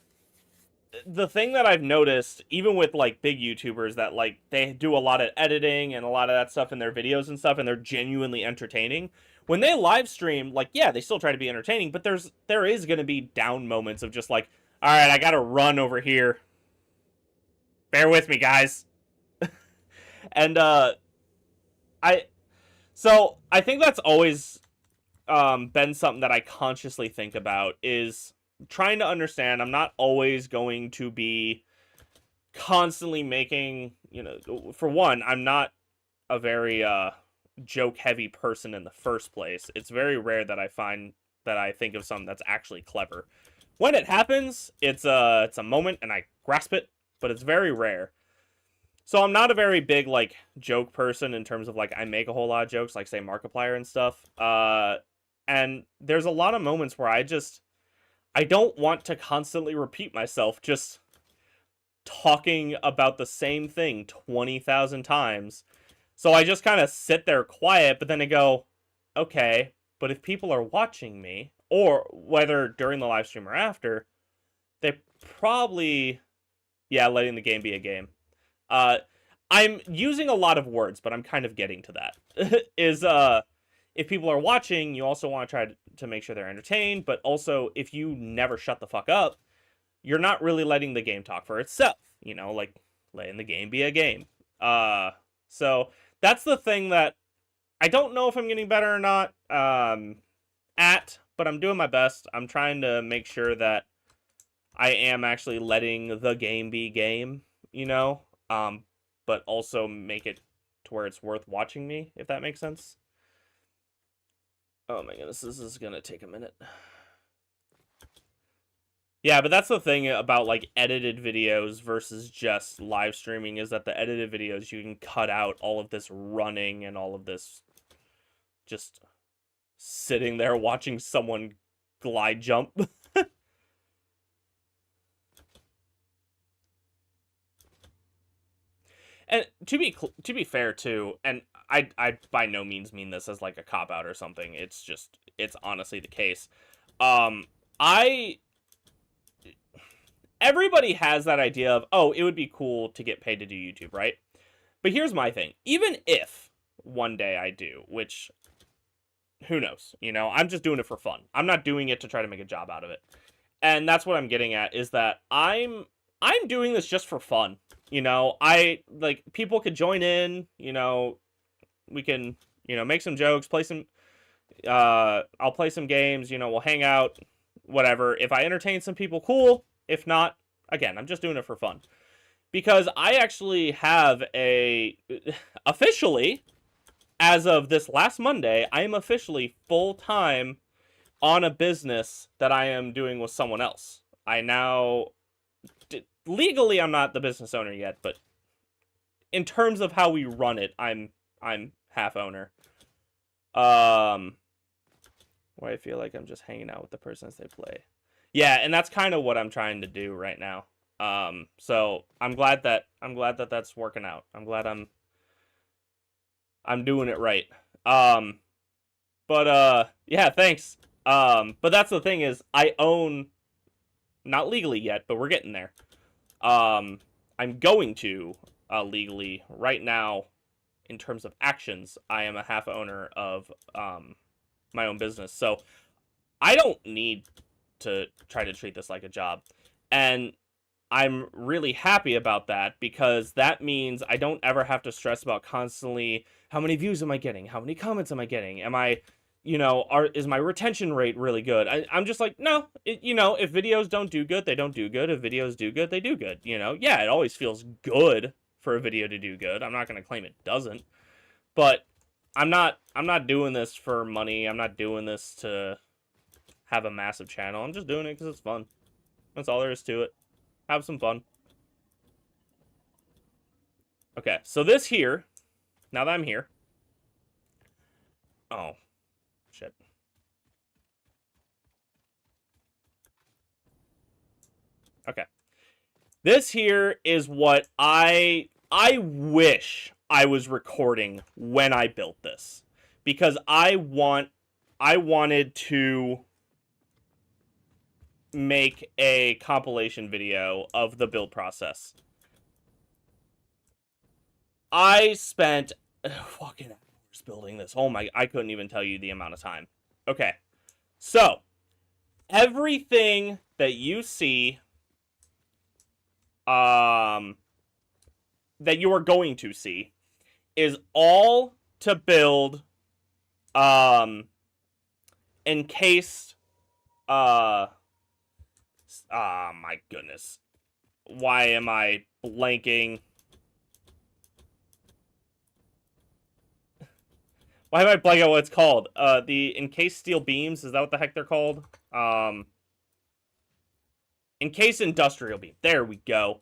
the thing that I've noticed, even with like big YouTubers, that like they do a lot of editing and a lot of that stuff in their videos and stuff, and they're genuinely entertaining. When they live stream, like yeah, they still try to be entertaining, but there is gonna be down moments of just like, all right, I gotta run over here. Bear with me, guys. And I so I think that's always been something that I consciously think about is trying to understand I'm not always going to be constantly making, for one, I'm not a very joke heavy person in the first place. It's very rare that I find that I think of something that's actually clever. When it happens, it's a moment and I grasp it, but it's very rare. So I'm not a very big like joke person in terms of like I make a whole lot of jokes, like say Markiplier and stuff. And there's a lot of moments where I don't want to constantly repeat myself just talking about the same thing 20,000 times. So I just kind of sit there quiet, but then I go, okay, but if people are watching me, or whether during the live stream or after, they probably, yeah, letting the game be a game. Uh, I'm using a lot of words, but I'm kind of getting to that. If people are watching, you also want to try to make sure they're entertained, but also if you never shut the fuck up, you're not really letting the game talk for itself. Like letting the game be a game. So that's the thing that I don't know if I'm getting better or not but I'm doing my best. I'm trying to make sure that I am actually letting the game be game, but also make it to where it's worth watching me, if that makes sense. Oh my goodness, this is gonna take a minute. Yeah, but that's the thing about like edited videos versus just live streaming is that the edited videos you can cut out all of this running and all of this just sitting there watching someone glide jump. And to be fair too, and I by no means mean this as like a cop out or something. It's honestly the case. I Everybody has that idea of, oh, it would be cool to get paid to do YouTube, right? But here's my thing. Even if one day I do, which who knows, I'm just doing it for fun. I'm not doing it to try to make a job out of it. And that's what I'm getting at is that I'm doing this just for fun. I like people could join in, we can, make some jokes, play some I'll play some games, we'll hang out, whatever. If I entertain some people, cool. If not, again, I'm just doing it for fun. Because I actually have officially, as of this last Monday, I am officially full-time on a business that I am doing with someone else. Legally, I'm not the business owner yet, but in terms of how we run it, I'm half owner. Where I feel like I'm just hanging out with the person as they play. Yeah, and that's kind of what I'm trying to do right now. So I'm glad that that's working out. I'm glad I'm doing it right. Yeah, thanks. But that's the thing is I own, not legally yet, but we're getting there. I'm going to legally right now. In terms of actions, I am a half owner of my own business, so I don't need to try to treat this like a job, and I'm really happy about that because that means I don't ever have to stress about constantly how many views am I getting, how many comments am I getting, am I, is my retention rate really good? I'm just like, no, if videos don't do good, they don't do good. If videos do good, they do good. Yeah, it always feels good for a video to do good. I'm not going to claim it doesn't. But I'm not doing this for money. I'm not doing this to have a massive channel. I'm just doing it because it's fun. That's all there is to it. Have some fun. Okay, so this here, now that I'm here. Oh, shit. Okay. This here is what I wish I was recording when I built this, because I wanted to make a compilation video of the build process. I spent fucking hours building this. Oh my, I couldn't even tell you the amount of time. Okay. So, everything that you see that you are going to see is all to build encased my goodness. Why am I blanking? Why am I blanking on what it's called? The encased steel beams, is that what the heck they're called? Encased industrial beam. There we go.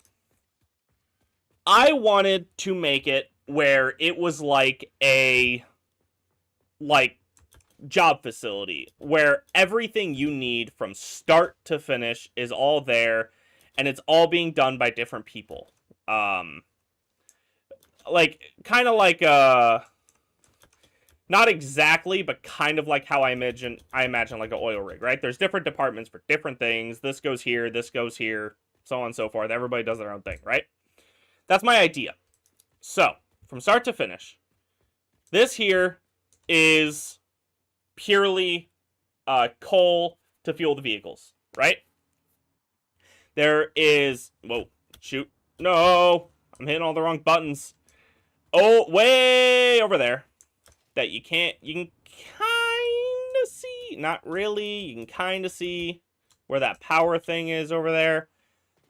I wanted to make it where it was like a job facility where everything you need from start to finish is all there, and it's all being done by different people. Like kind of like not exactly, but kind of like how I imagine like an oil rig, right? There's different departments for different things. This goes here, so on and so forth. Everybody does their own thing, right? That's my idea. So, from start to finish, this here is purely coal to fuel the vehicles, right? There is... Whoa, shoot. No! I'm hitting all the wrong buttons. Oh, way over there. That you can kind of see. Not really. You can kind of see where that power thing is over there.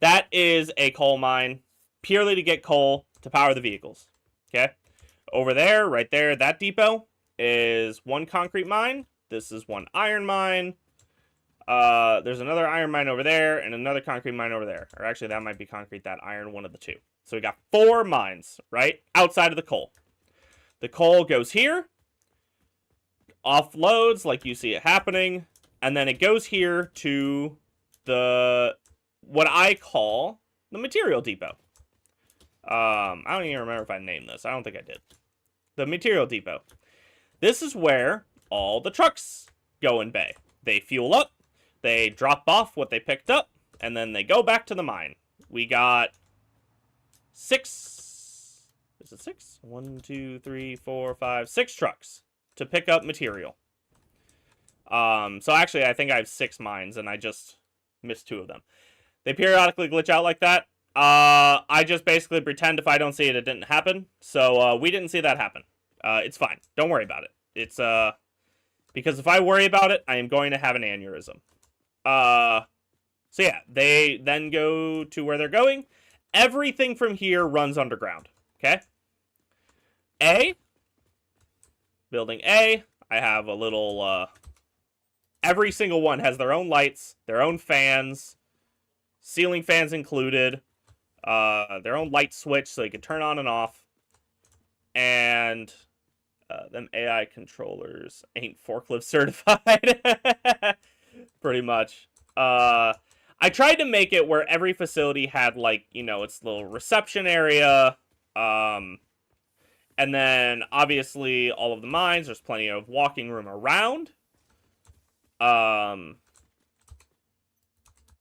That is a coal mine. Purely to get coal to power the vehicles. Okay? Over there, right there, that depot is one concrete mine. This is one iron mine. There's another iron mine over there and another concrete mine over there. Or actually, that might be concrete, that iron, one of the two. So we got 4 mines, right? Outside of the coal. The coal goes here. Offloads like you see it happening. And then it goes here to the... what I call the material depot. I don't even remember if I named this. I don't think I did. The material depot. This is where all the trucks go in bay. They fuel up, they drop off what they picked up, and then they go back to the mine. We got 6... Is it 6? 1, 2, 3, 4, 5, 6 trucks to pick up material. So actually, I think I have 6 mines, and I just missed 2 of them. They periodically glitch out like that. I just basically pretend if I don't see it, it didn't happen. So, we didn't see that happen. It's fine. Don't worry about it. It's, because if I worry about it, I am going to have an aneurysm. So yeah, they then go to where they're going. Everything from here runs underground. Okay? Building A, I have a little, every single one has their own lights, their own fans, ceiling fans included, their own light switch so they can turn on and off, and them AI controllers ain't forklift certified. Pretty much. I tried to make it where every facility had, like, you know, its little reception area, and then, obviously, all of the mines, there's plenty of walking room around. And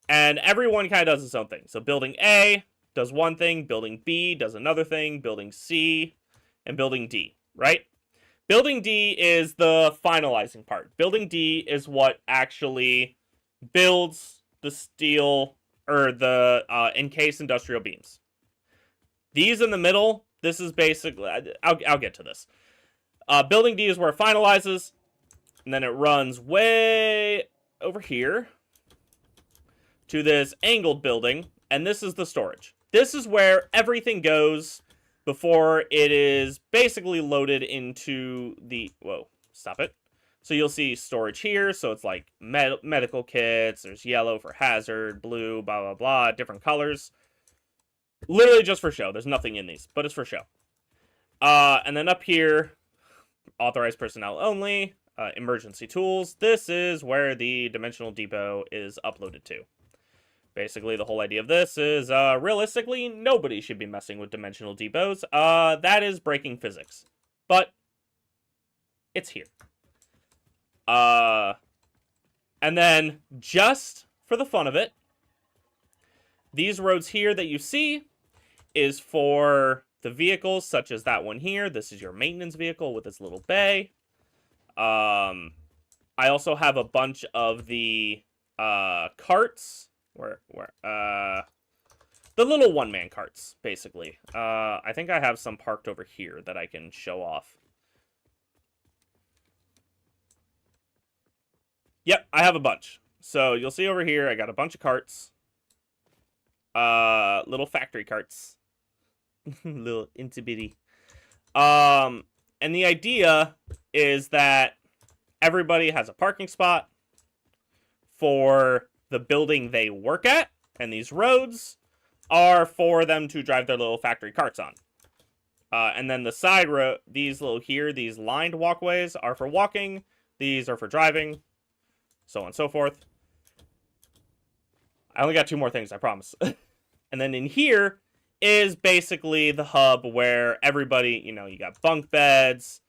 everyone kind of does its own thing. So building A does one thing, building B does another thing, building C, and building D, right? Building D is the finalizing part. Building D is what actually builds the steel, or the encased industrial beams. These in the middle, this is basically... I'll get to this. Building D is where it finalizes, and then it runs way over here to this angled building, and this is the storage. This is where everything goes before it is basically loaded into the... Whoa, stop it. So you'll see storage here, so it's like medical kits, there's yellow for hazard, blue, blah, blah, blah, different colors. Literally just for show. There's nothing in these, but it's for show. And then up here, authorized personnel only, emergency tools. This is where the dimensional depot is uploaded to. Basically, the whole idea of this is, realistically, nobody should be messing with dimensional depots. That is breaking physics. But, it's here. And then, just for the fun of it, these roads here that you see is for the vehicles, such as that one here. This is your maintenance vehicle with its little bay. I also have a bunch of the carts. The little one-man carts, basically. I think I have some parked over here that I can show off. Yep, I have a bunch. So you'll see over here, I got a bunch of carts. Little factory carts. Little itty-bitty. And the idea is that everybody has a parking spot for the building they work at, and these roads are for them to drive their little factory carts on. And then the side road, these lined walkways are for walking, these are for driving, so on and so forth. I only got 2 more things, I promise. And then in here is basically the hub where everybody, you know, you got bunk beds.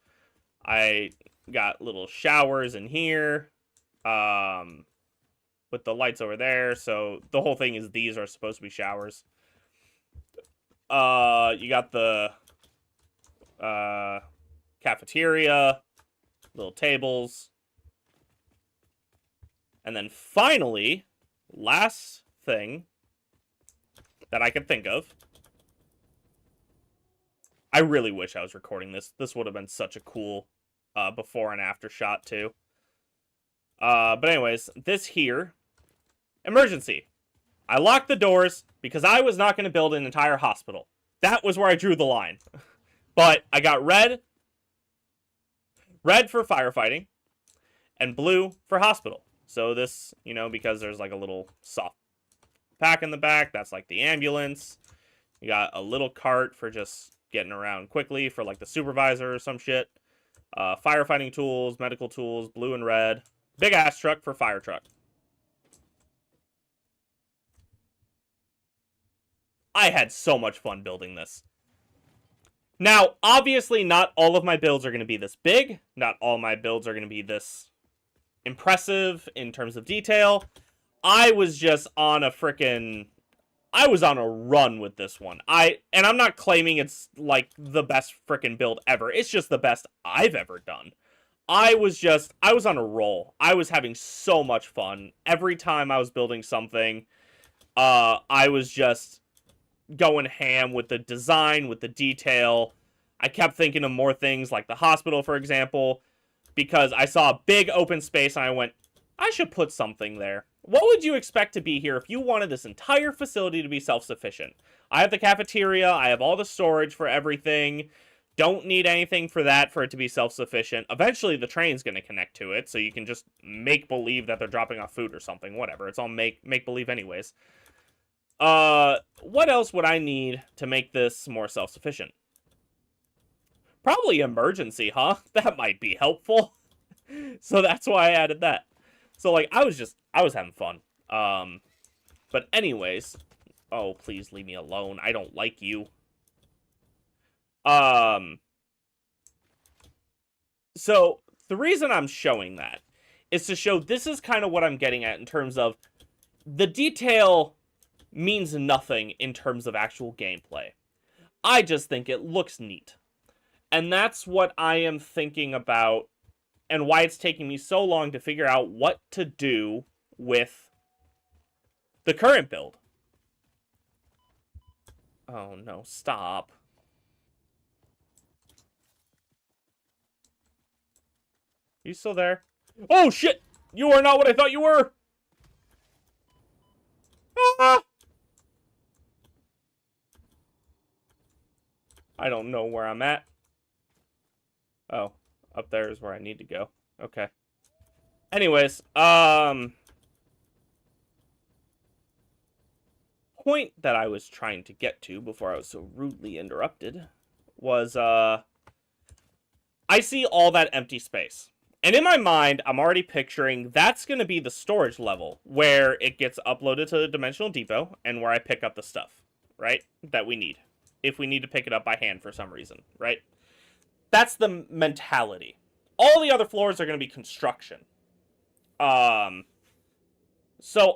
I got little showers in here. With the lights over there. So the whole thing is these are supposed to be showers. You got the cafeteria, little tables. And then finally, last thing that I could think of. I really wish I was recording this. This would have been such a cool before and after shot too. But anyways, this here, emergency. I locked the doors because I was not going to build an entire hospital. That was where I drew the line. But I got red for firefighting, and blue for hospital. So this, you know, because there's like a little soft pack in the back, that's like the ambulance. You got a little cart for just getting around quickly for like the supervisor or some shit. Firefighting tools, medical tools, blue and red. Big ass truck for fire truck. I had so much fun building this. Now, obviously, not all of my builds are going to be this big. Not all my builds are going to be this impressive in terms of detail. I was just on a freaking... I was on a run with this one. And I'm not claiming it's, like, the best freaking build ever. It's just the best I've ever done. I was on a roll. I was having so much fun. Every time I was building something, I was just going ham with the design, with the detail. I kept thinking of more things, like the hospital, for example, because I saw a big open space and I went, I should put something there. What would you expect to be here if you wanted this entire facility to be self-sufficient? I have the cafeteria, I have all the storage for everything. Don't need anything for that for it to be self-sufficient. Eventually, the train's going to connect to it, so you can just make-believe that they're dropping off food or something. Whatever, it's all make-believe anyways. What else would I need to make this more self-sufficient? Probably emergency, huh? That might be helpful. So that's why I added that. So, like, I was having fun. But anyways, oh, please leave me alone. I don't like you. So the reason I'm showing that is to show this is kind of what I'm getting at in terms of the detail means nothing in terms of actual gameplay. I just think it looks neat. And that's what I am thinking about and why it's taking me so long to figure out what to do with the current build. Oh no, stop. You still there? Oh shit! You are not what I thought you were! Ah! I don't know where I'm at. Oh, up there is where I need to go. Okay. Anyways, point that I was trying to get to before I was so rudely interrupted was, I see all that empty space. And in my mind, I'm already picturing that's going to be the storage level where it gets uploaded to the Dimensional Depot and where I pick up the stuff, right? That we need. If we need to pick it up by hand for some reason, right? That's the mentality. All the other floors are going to be construction. So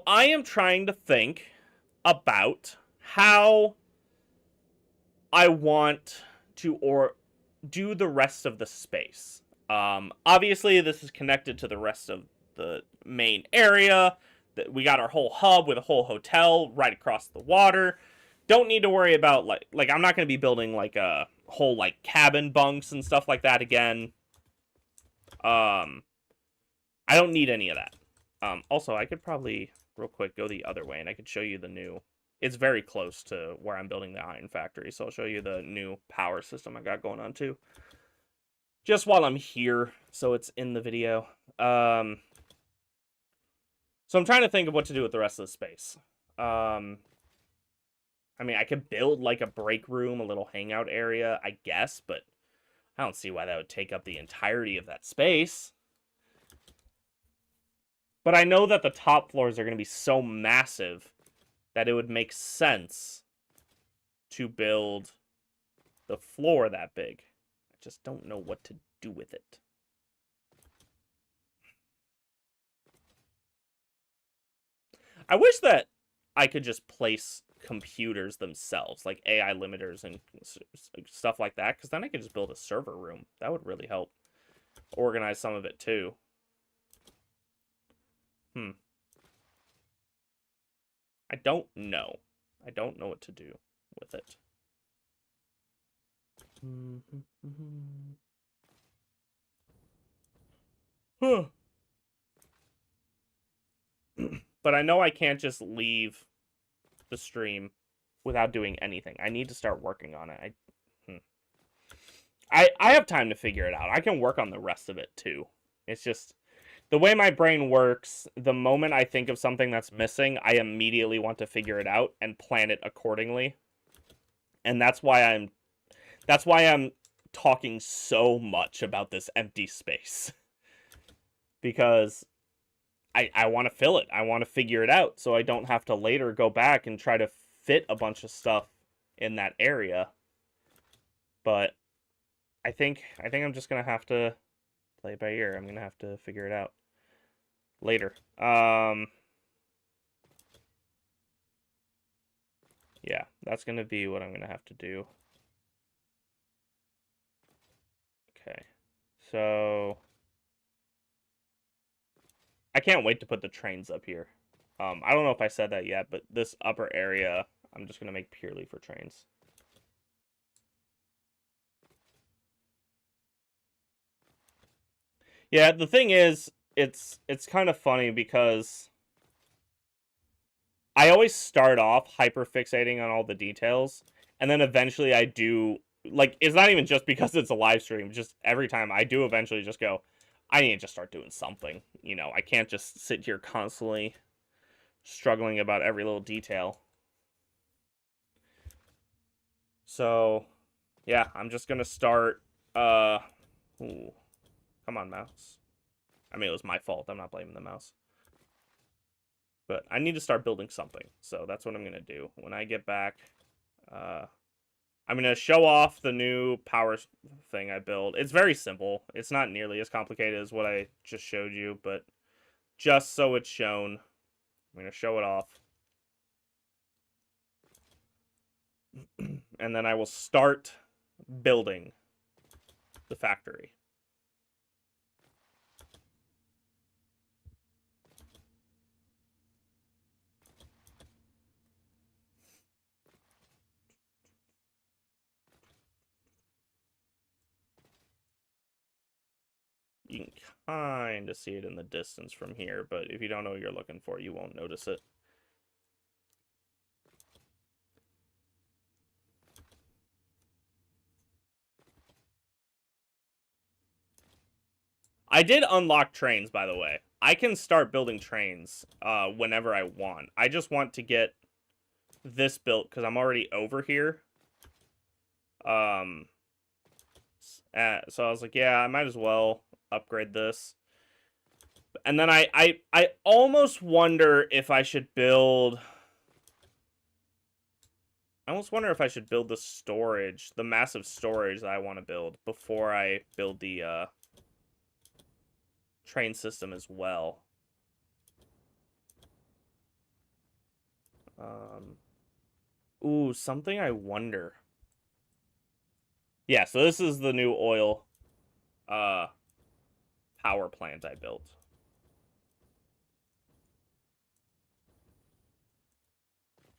I am trying to think about how I want to do the rest of the space. Obviously, this is connected to the rest of the main area. We got our whole hub with a whole hotel right across the water. Don't need to worry about like I'm not going to be building like a whole like cabin bunks and stuff like that again. I don't need any of that. Also, I could probably real quick go the other way and I could show you the new. It's very close to where I'm building the iron factory, so I'll show you the new power system I got going on too. Just while I'm here, so it's in the video. So I'm trying to think of what to do with the rest of the space. I mean, I could build like a break room, a little hangout area, I guess, but I don't see why that would take up the entirety of that space. But I know that the top floors are going to be so massive that it would make sense to build the floor that big. I just don't know what to do with it. I wish that I could just place computers themselves, like AI limiters and stuff like that, because then I could just build a server room. That would really help organize some of it too. I don't know. I don't know what to do with it. But I know I can't just leave the stream without doing anything. I need to start working on it. I have time to figure it out. I can work on the rest of it too. It's just the way my brain works, the moment I think of something that's missing, I immediately want to figure it out and plan it accordingly. And that's why I'm talking so much about this empty space. Because I want to fill it. I want to figure it out so I don't have to later go back and try to fit a bunch of stuff in that area. But I think I'm just going to have to play it by ear. I'm going to have to figure it out later. Yeah, that's going to be what I'm going to have to do. Okay. So I can't wait to put the trains up here. I don't know if I said that yet, but this upper area, I'm just going to make purely for trains. Yeah, the thing is, it's kind of funny because I always start off hyperfixating on all the details, and then eventually I do, like, it's not even just because it's a live stream, just every time I do eventually just go, I need to just start doing something. You know, I can't just sit here constantly struggling about every little detail. So, yeah, I'm just gonna start, ooh, come on, mouse. I mean, it was my fault. I'm not blaming the mouse. But I need to start building something. So that's what I'm going to do. When I get back, I'm going to show off the new power thing I built. It's very simple. It's not nearly as complicated as what I just showed you. But just so it's shown, I'm going to show it off. And then I will start building the factory. You can kind of see it in the distance from here, but if you don't know what you're looking for, you won't notice it. I did unlock trains, by the way. I can start building trains whenever I want. I just want to get this built because I'm already over here. So I was like, yeah, I might as well upgrade this. And then I almost wonder if I should build... I almost wonder if I should build the storage, the massive storage that I want to build before I build the train system as well. Ooh, something I wonder. Yeah, so this is the new oil power plant I built.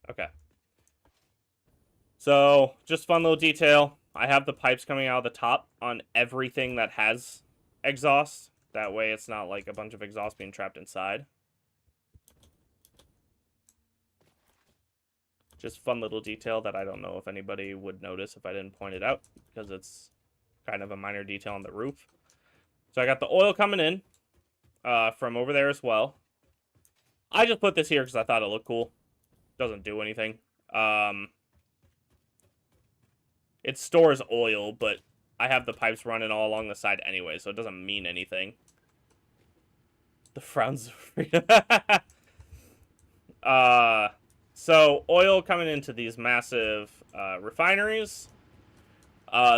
Okay. So, just fun little detail. I have the pipes coming out of the top on everything that has exhaust. That way it's not like a bunch of exhaust being trapped inside. Just fun little detail that I don't know if anybody would notice if I didn't point it out, because it's kind of a minor detail on the roof. So I got the oil coming in from over there as well. I just put this here because I thought it looked cool. Doesn't do anything. It stores oil, but I have the pipes running all along the side anyway, so it doesn't mean anything. The frowns of freedom. So oil coming into these massive refineries.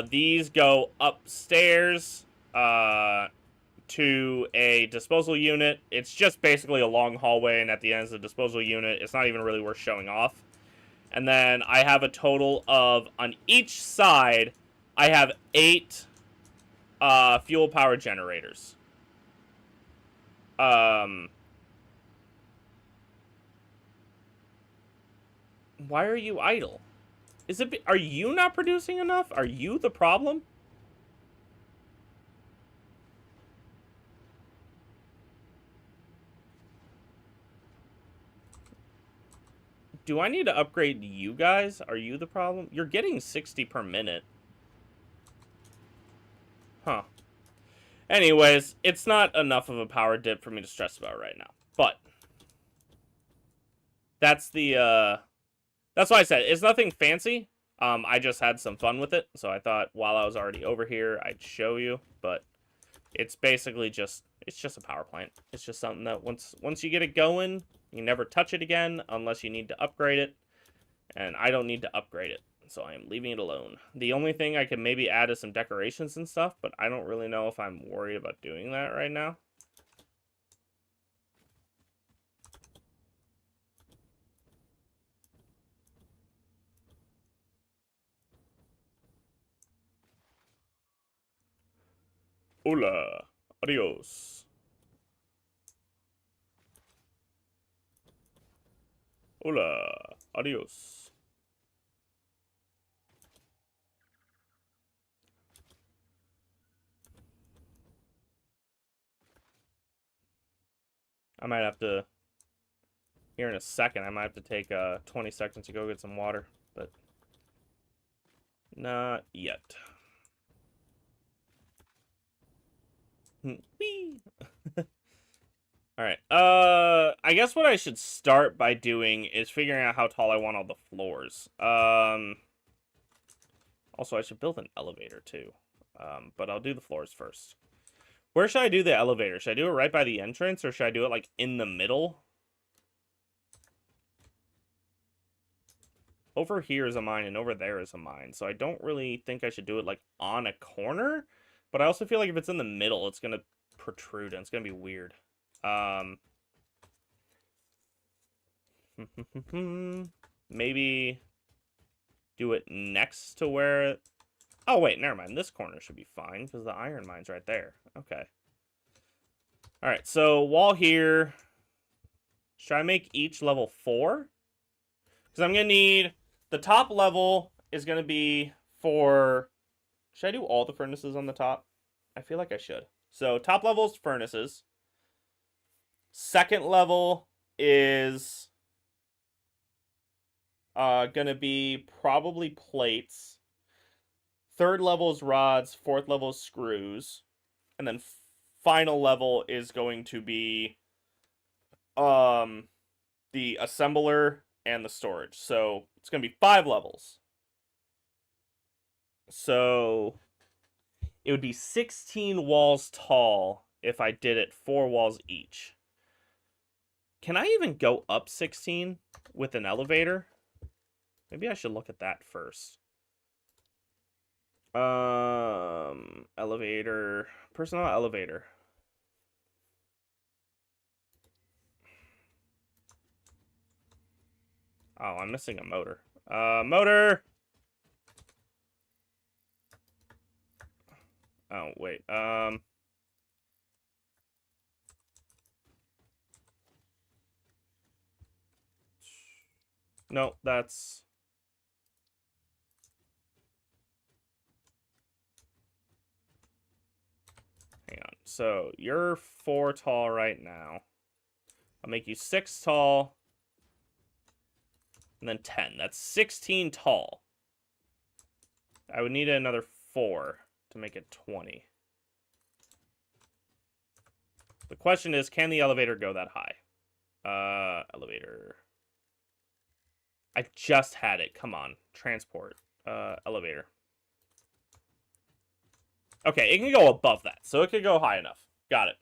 These go upstairs to a disposal unit. It's just basically a long hallway, and at the end is a disposal unit. It's not even really worth showing off. And then I have a total of, on each side, I have 8 fuel power generators. Why are you idle? Are you not producing enough? Are you the problem? Do I need to upgrade you guys? Are you the problem? You're getting 60 per minute. Huh. Anyways, it's not enough of a power dip for me to stress about right now. But that's the that's why I said it's nothing fancy. I just had some fun with it, so I thought while I was already over here, I'd show you. But it's basically just a power plant. It's just something that once you get it going, you never touch it again unless you need to upgrade it. And I don't need to upgrade it, so I am leaving it alone. The only thing I can maybe add is some decorations and stuff, but I don't really know if I'm worried about doing that right now. Hola. Adios. Hola. Adios. I might have to, here in a second, I might have to take 20 seconds to go get some water, but not yet. Whee! Alright, I guess what I should start by doing is figuring out how tall I want all the floors. Also, I should build an elevator, too. But I'll do the floors first. Where should I do the elevator? Should I do it right by the entrance, or should I do it, like, in the middle? Over here is a mine, and over there is a mine. So I don't really think I should do it, like, on a corner. But I also feel like if it's in the middle, it's gonna protrude, and it's gonna be weird. Maybe do it next to where... Oh, wait, never mind. This corner should be fine, because the iron mine's right there. Okay. Alright, so wall here. Should I make each level 4? Because I'm going to need... The top level is going to be for... Should I do all the furnaces on the top? I feel like I should. So, top level is furnaces. Second level is... going to be probably plates. Third level is rods. Fourth level is screws. And then final level is going to be the assembler and the storage. So it's going to be 5 levels. So it would be 16 walls tall if I did it 4 walls each. Can I even go up 16 with an elevator? Maybe I should look at that first. Elevator. Personnel elevator. Oh, I'm missing a motor. Motor! Oh, wait. No, that's... Hang on. So, you're 4 tall right now. I'll make you 6 tall. And then 10. That's 16 tall. I would need another 4 to make it 20. The question is, can the elevator go that high? Elevator. I just had it. Come on. Transport. Elevator. Okay, it can go above that. So it can go high enough. Got it.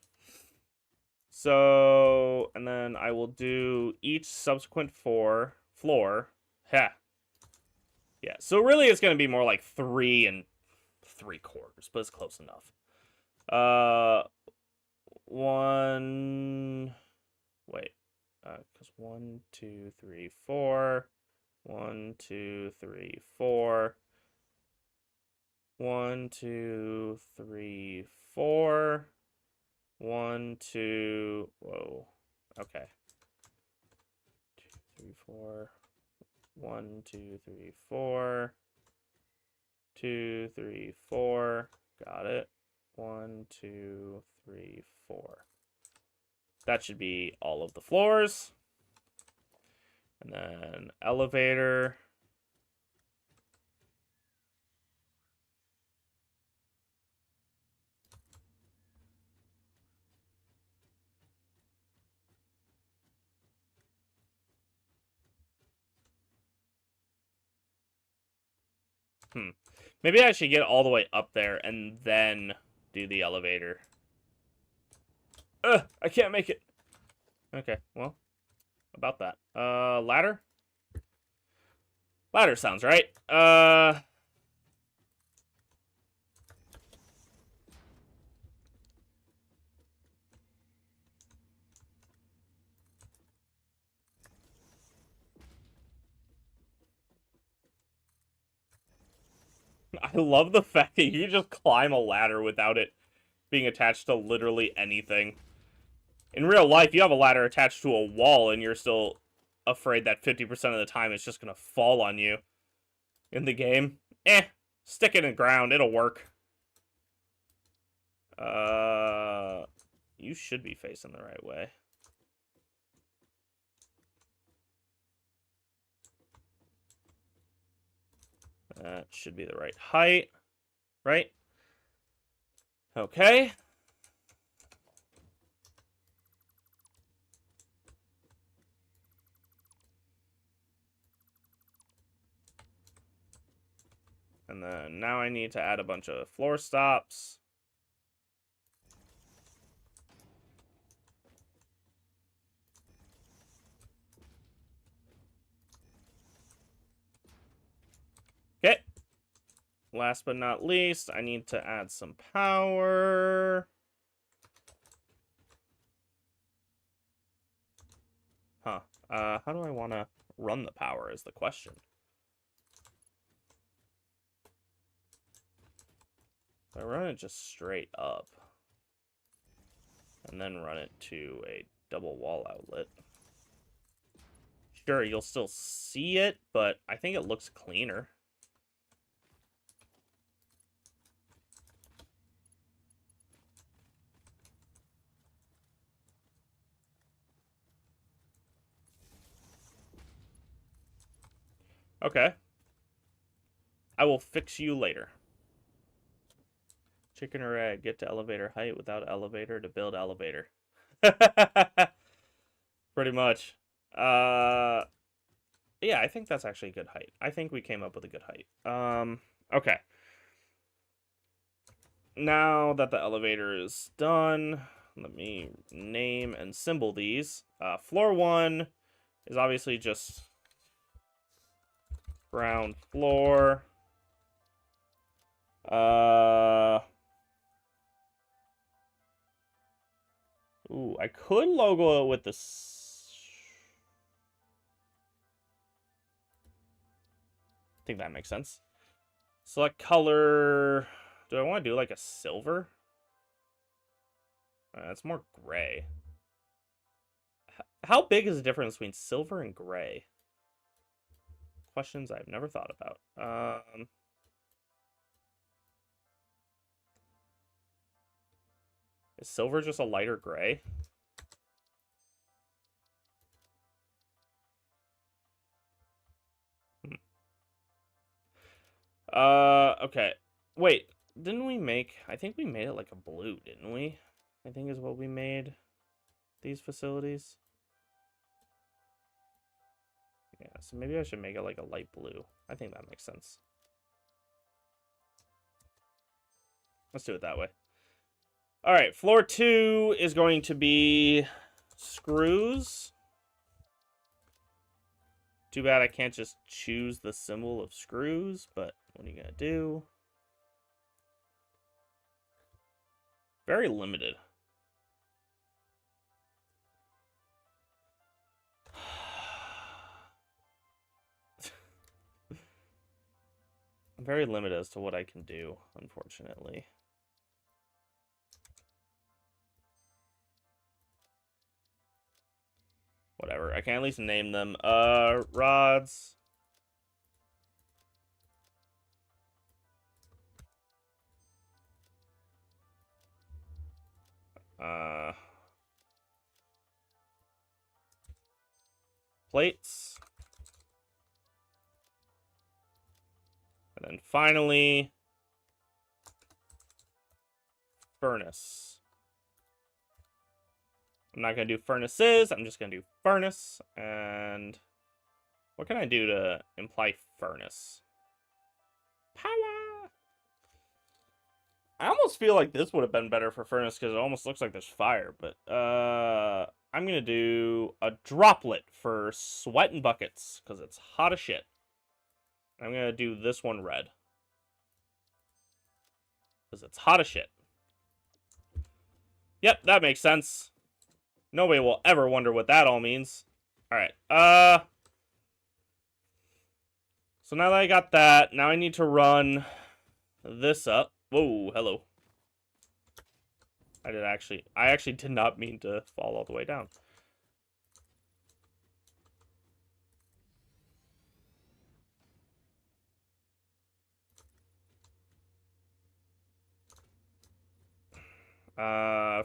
So, and then I will do each subsequent floor. Heh. Yeah, so really it's going to be more like 3 3/4, but it's close enough. 1... Wait. Because 1, 2, 3, 4... 1, 2, 3, 4. 1, 2, 3, 4. 1, 2. Whoa. Okay. 2, 3, 4. 1, 2, 3, 4. 2, 3, 4. Got it. 1, 2, 3, 4. That should be all of the floors. And then elevator. Maybe I should get all the way up there and then do the elevator. Ugh, I can't make it. Okay, well, about that. Ladder? Ladder sounds right. I love the fact that you can just climb a ladder without it being attached to literally anything. In real life, you have a ladder attached to a wall and you're still afraid that 50% of the time it's just going to fall on you. In the game, stick it in the ground, it'll work. You should be facing the right way. That should be the right height, right? Okay. And then now I need to add a bunch of floor stops. Okay. Last but not least, I need to add some power. Huh. How do I want to run the power is the question. If I run it just straight up, and then run it to a double wall outlet. Sure, you'll still see it, but I think it looks cleaner. Okay. I will fix you later. Chicken or egg, get to elevator height without elevator to build elevator. Pretty much. Yeah, I think that's actually a good height. I think we came up with a good height. Okay. now that the elevator is done, let me name and symbol these. Floor 1 is obviously just ground floor. Ooh, I could logo it with the... I think that makes sense. Select color. Do I want to do like a silver? It's more gray. How big is the difference between silver and gray? Questions I've never thought about. Is silver just a lighter gray? Okay. Wait, didn't we make... I think we made it like a blue, didn't we? I think is what we made these facilities. Yeah, so maybe I should make it like a light blue. I think that makes sense. Let's do it that way. All right, floor 2 is going to be screws. Too bad I can't just choose the symbol of screws, but what are you gonna do? Very limited. I'm very limited as to what I can do, unfortunately. Whatever, I can at least name them. Rods. Plates. And then finally, furnace. I'm not going to do furnaces. I'm just going to do furnace. And what can I do to imply furnace? Power! I almost feel like this would have been better for furnace because it almost looks like there's fire. But I'm going to do a droplet for sweat and buckets because it's hot as shit. I'm going to do this one red because it's hot as shit. Yep, that makes sense. Nobody will ever wonder what that all means. Alright, so now that I got that, now I need to run this up. Whoa, hello. I actually did not mean to fall all the way down.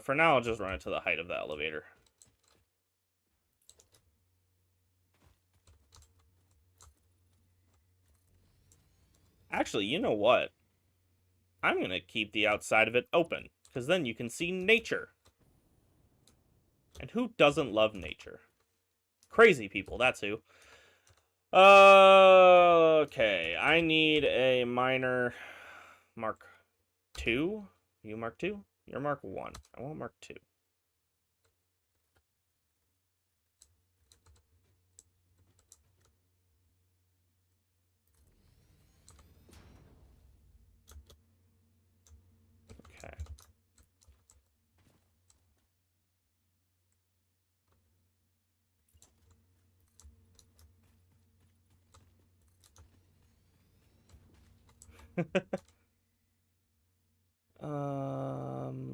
For now, I'll just run it to the height of the elevator. Actually, you know what? I'm going to keep the outside of it open, because then you can see nature. And who doesn't love nature? Crazy people, that's who. Okay, I need a miner Mark 2. You Mark 2? You're Mark 1. I want Mark 2.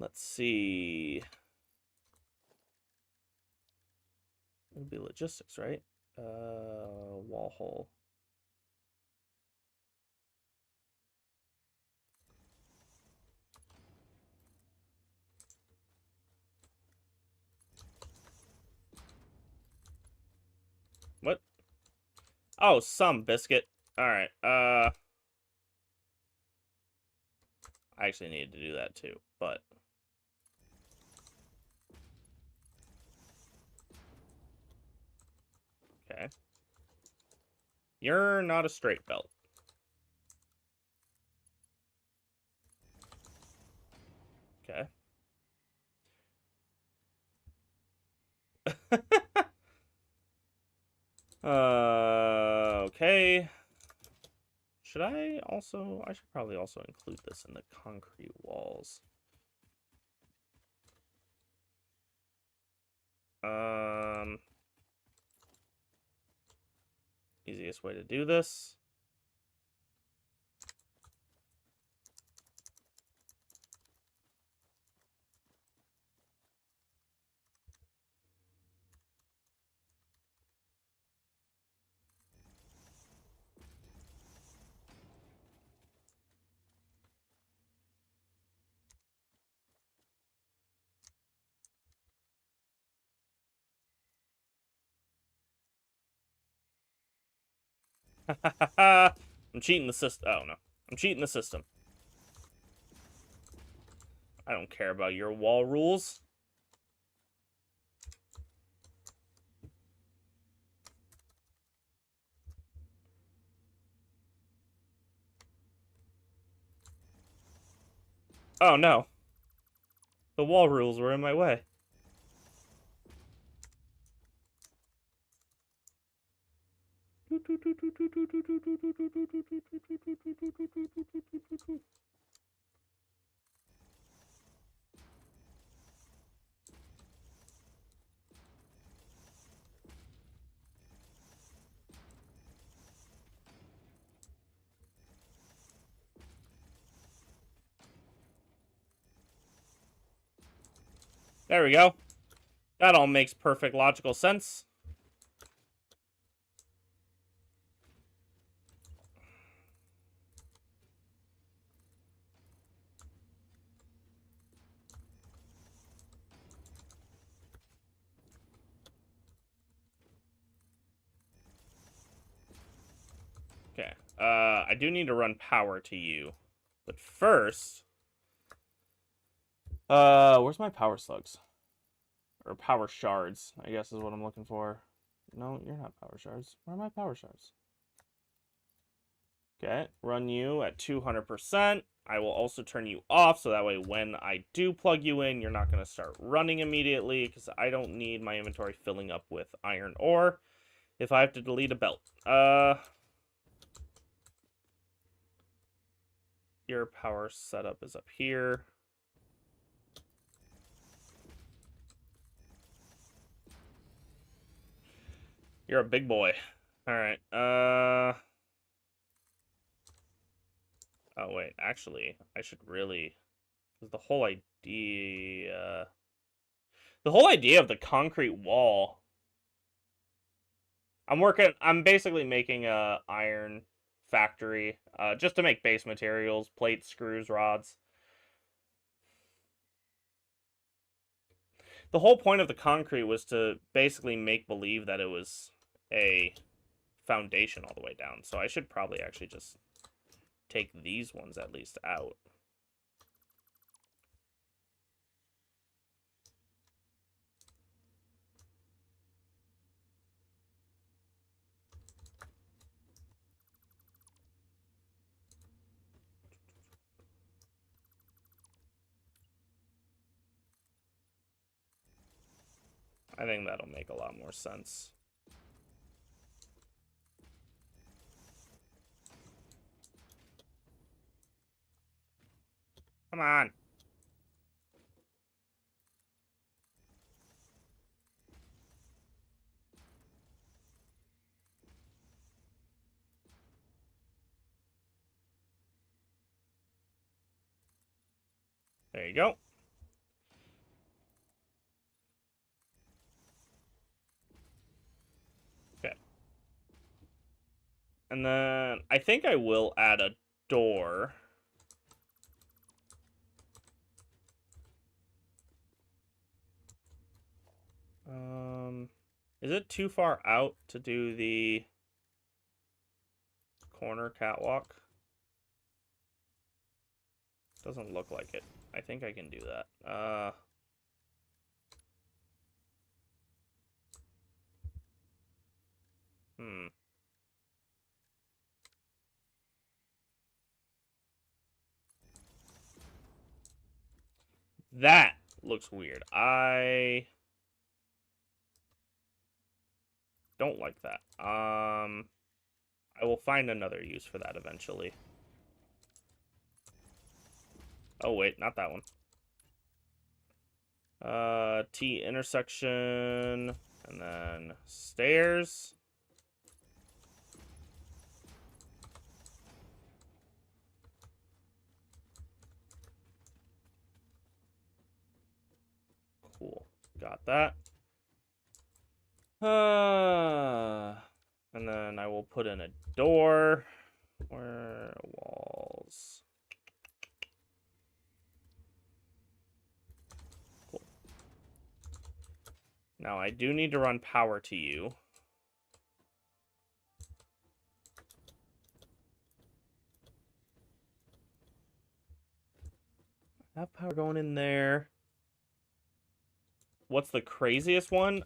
Let's see. It'll be logistics, right? Wall hole. What? Oh, some biscuit. Alright, I actually needed to do that too, but... Okay. You're not a straight belt. Okay. Okay. Should I also... I should probably also include this in the concrete walls. Easiest way to do this. I'm cheating the system. Oh, no. I'm cheating the system. I don't care about your wall rules. Oh, no. The wall rules were in my way. There we go. That all makes perfect logical sense. Okay. I do need to run power to you. But first... where's my power slugs? Or power shards, I guess is what I'm looking for. No, you're not power shards. Where are my power shards? Okay, run you at 200%. I will also turn you off, so that way when I do plug you in, you're not going to start running immediately, because I don't need my inventory filling up with iron ore if I have to delete a belt. Your power setup is up here. You're a big boy. Alright, oh, wait, actually, I should really... Because the whole idea... The whole idea of the concrete wall... I'm basically making a iron factory, just to make base materials, plates, screws, rods. The whole point of the concrete was to basically make believe that it was a foundation all the way down. So I should probably actually just take these ones at least out. I think that'll make a lot more sense. Come on. There you go. Okay. And then I think I will add a door. Is it too far out to do the corner catwalk? Doesn't look like it. I think I can do that. That looks weird. I don't like that. I will find another use for that eventually. Oh, wait, not that one. T intersection, and then stairs. Cool. Got that. And then I will put in a door. Where walls? Cool. Now I do need to run power to you. Have power going in there. What's the craziest one?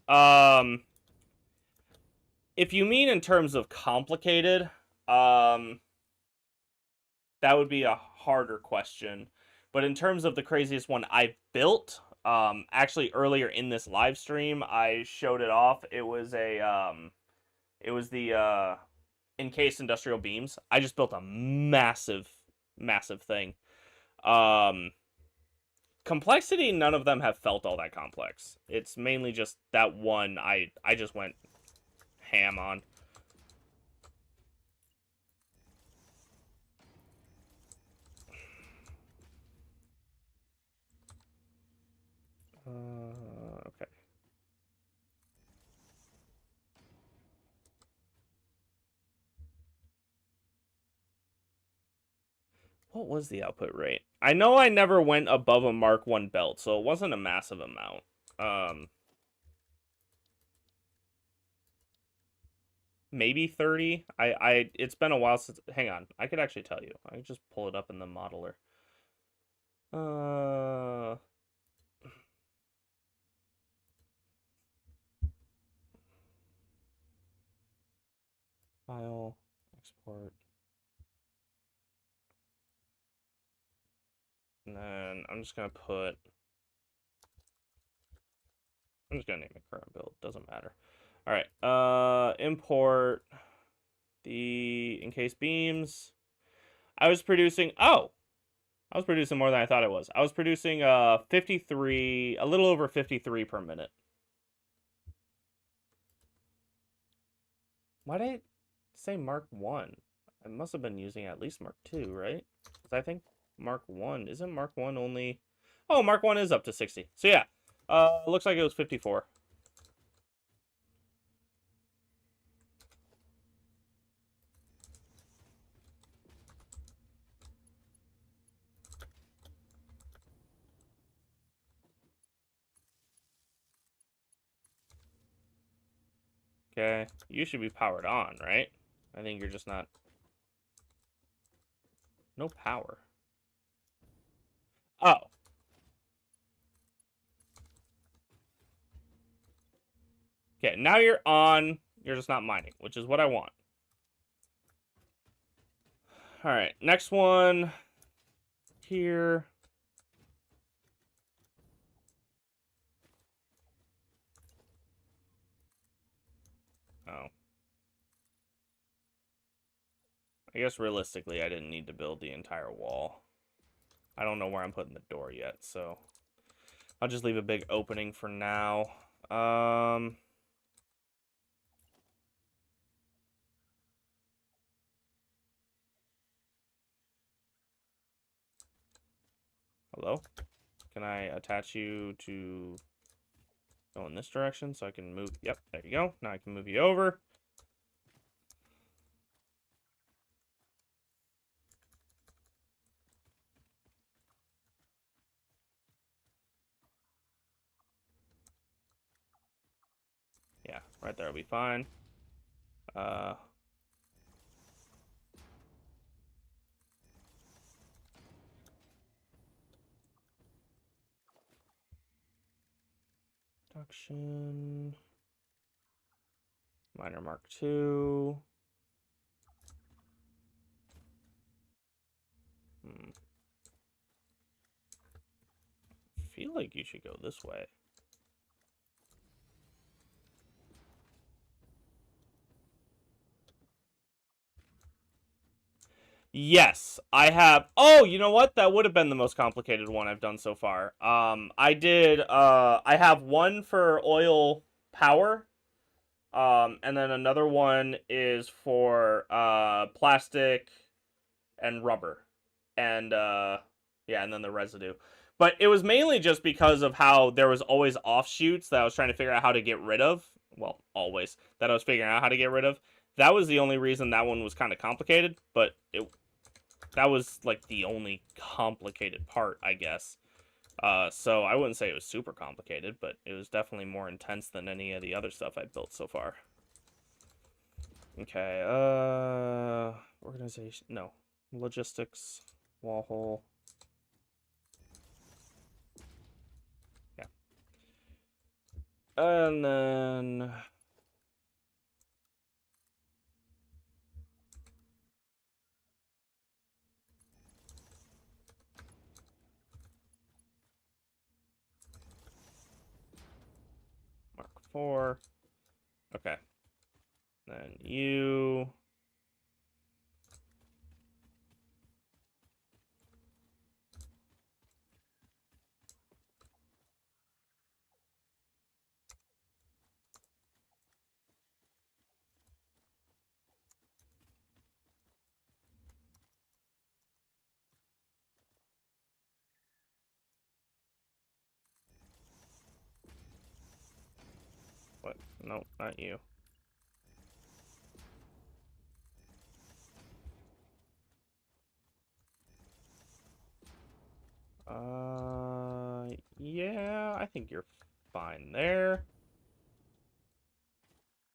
If you mean in terms of complicated, that would be a harder question. But in terms of the craziest one I've built, actually earlier in this live stream, I showed it off. It was the encased industrial beams. I just built a massive, massive thing. Complexity, none of them have felt all that complex. It's mainly just that one I just went ham on. Okay. What was the output rate? I know I never went above a Mark 1 belt, so it wasn't a massive amount. Maybe 30. It's been a while since. Hang on, I could actually tell you. I could just pull it up in the modeler. File, export. And then I'm just gonna name it current build. Doesn't matter. All right. Import the encased beams. I was producing more than I thought I was. I was producing 53, a little over 53 per minute. Why did I say Mark 1? I must have been using at least Mark 2, right? Because I think Mark 1, isn't Mark 1 only... Oh, Mark 1 is up to 60. So yeah, looks like it was 54. Okay, you should be powered on, right? I think you're just not... No power. Oh. Okay, now you're on. You're just not mining, which is what I want. All right, next one here. Oh. I guess realistically, I didn't need to build the entire wall. I don't know where I'm putting the door yet, so I'll just leave a big opening for now. Hello? Can I attach you to go in this direction so I can move? Yep, there you go. Now I can move you over. Yeah, right there will be fine. Production. Miner Mark 2. Feel feel like you should go this way. Yes, I have. Oh, you know what? That would have been the most complicated one I've done so far. I have one for oil power. And then another one is for plastic and rubber. And yeah, and then the residue. But it was mainly just because of how there was always offshoots that I was trying to figure out how to get rid of. Well, always that I was figuring out how to get rid of. That was the only reason that one was kind of complicated, but that was like the only complicated part, I guess. So I wouldn't say it was super complicated, but it was definitely more intense than any of the other stuff I've built so far. Okay, organization, no. Logistics, wall hole. Yeah. And then... Mark 4. Okay. Then you... What? No, not you. Yeah, I think you're fine there.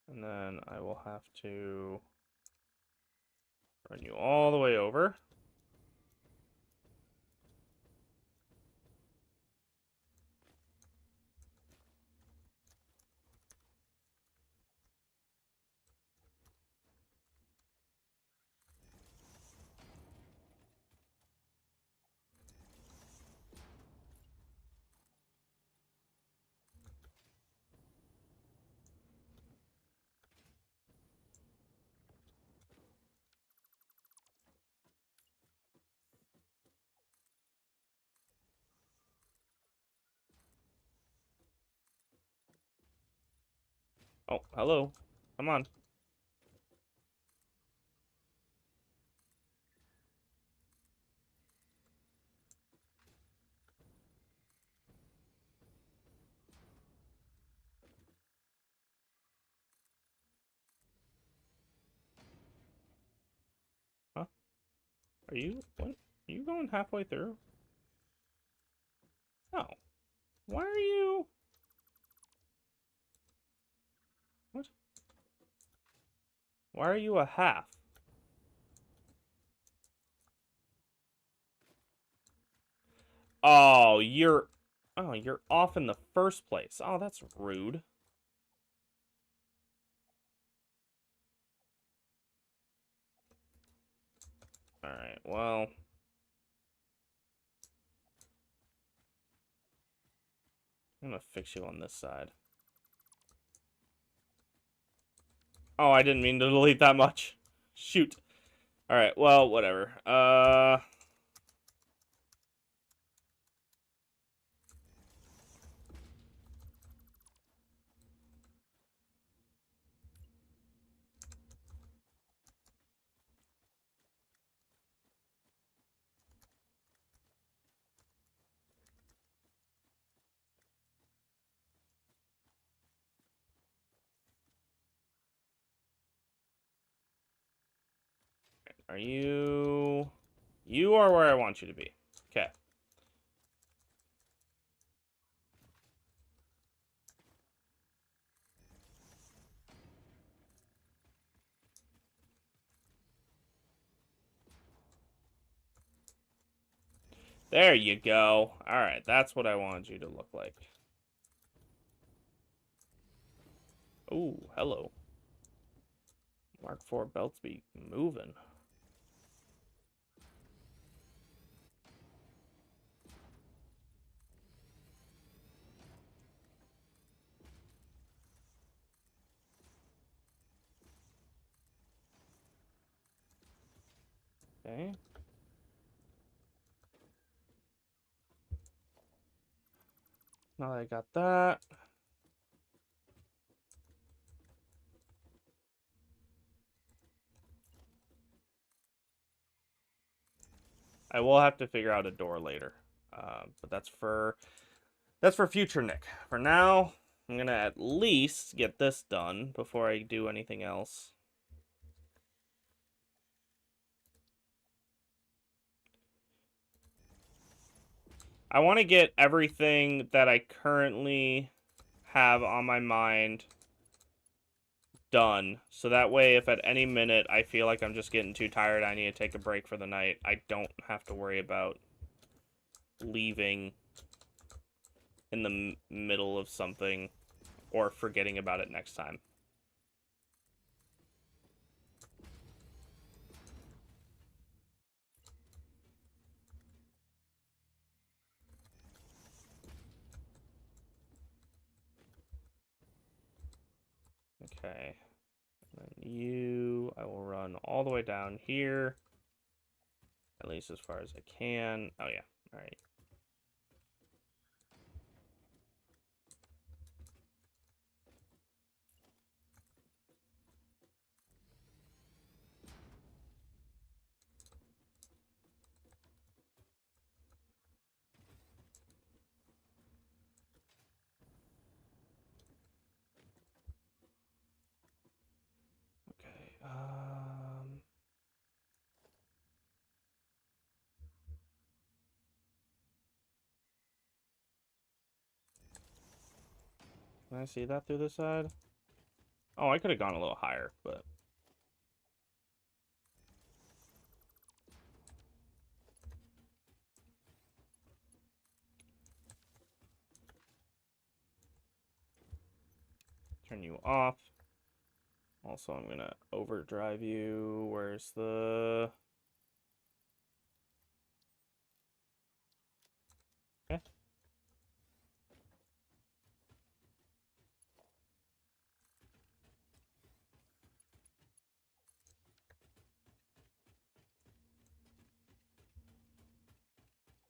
And then I will have to run you all the way over. Oh, hello. Come on. Huh? Are you... What? Are you going halfway through? Oh. Why are you... What? Why are you a half? Oh, you're... Oh, you're off in the first place. Oh, that's rude. Alright, well... I'm gonna fix you on this side. Oh, I didn't mean to delete that much. Shoot. Alright, well, whatever. Are you... You are where I want you to be. Okay. There you go. Alright, that's what I wanted you to look like. Ooh, hello. Mark 4 belts be moving. Okay. Now that I got that. I will have to figure out a door later. But that's for future Nick. For now, I'm gonna at least get this done before I do anything else. I want to get everything that I currently have on my mind done. So that way, if at any minute I feel like I'm just getting too tired, I need to take a break for the night, I don't have to worry about leaving in the middle of something or forgetting about it next time. Okay. And then you, I will run all the way down here. At least as far as I can. Oh, yeah. All right. Okay. Can I see that through the side? Oh, I could have gone a little higher, but... Turn you off. Also, I'm gonna overdrive you. Where's the... Okay.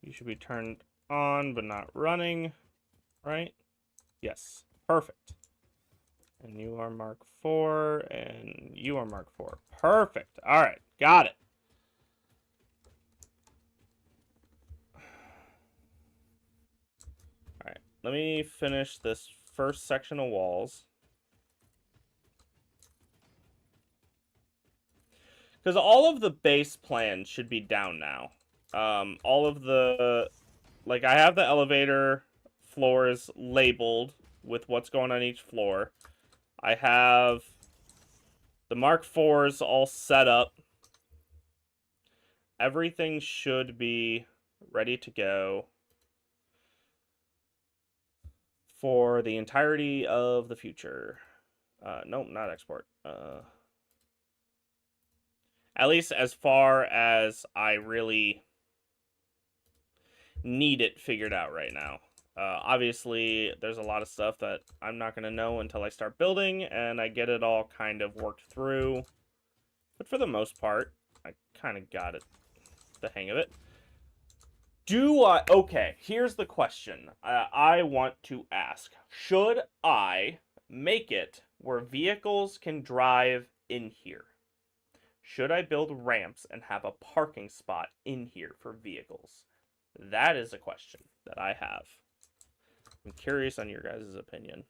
You should be turned on, but not running, right? Yes. Perfect. And you are Mark 4, and you are Mark 4. Perfect. All right. Got it. All right. Let me finish this first section of walls. Because all of the base plans should be down now. All of the... Like, I have the elevator floors labeled with what's going on each floor. I have the Mark IVs all set up. Everything should be ready to go for the entirety of the future. Nope, not export. At least as far as I really need it figured out right now. Obviously, there's a lot of stuff that I'm not going to know until I start building, and I get it all kind of worked through. But for the most part, I kind of got it, the hang of it. Okay, here's the question I want to ask. Should I make it where vehicles can drive in here? Should I build ramps and have a parking spot in here for vehicles? That is a question that I have. I'm curious on your guys' opinion.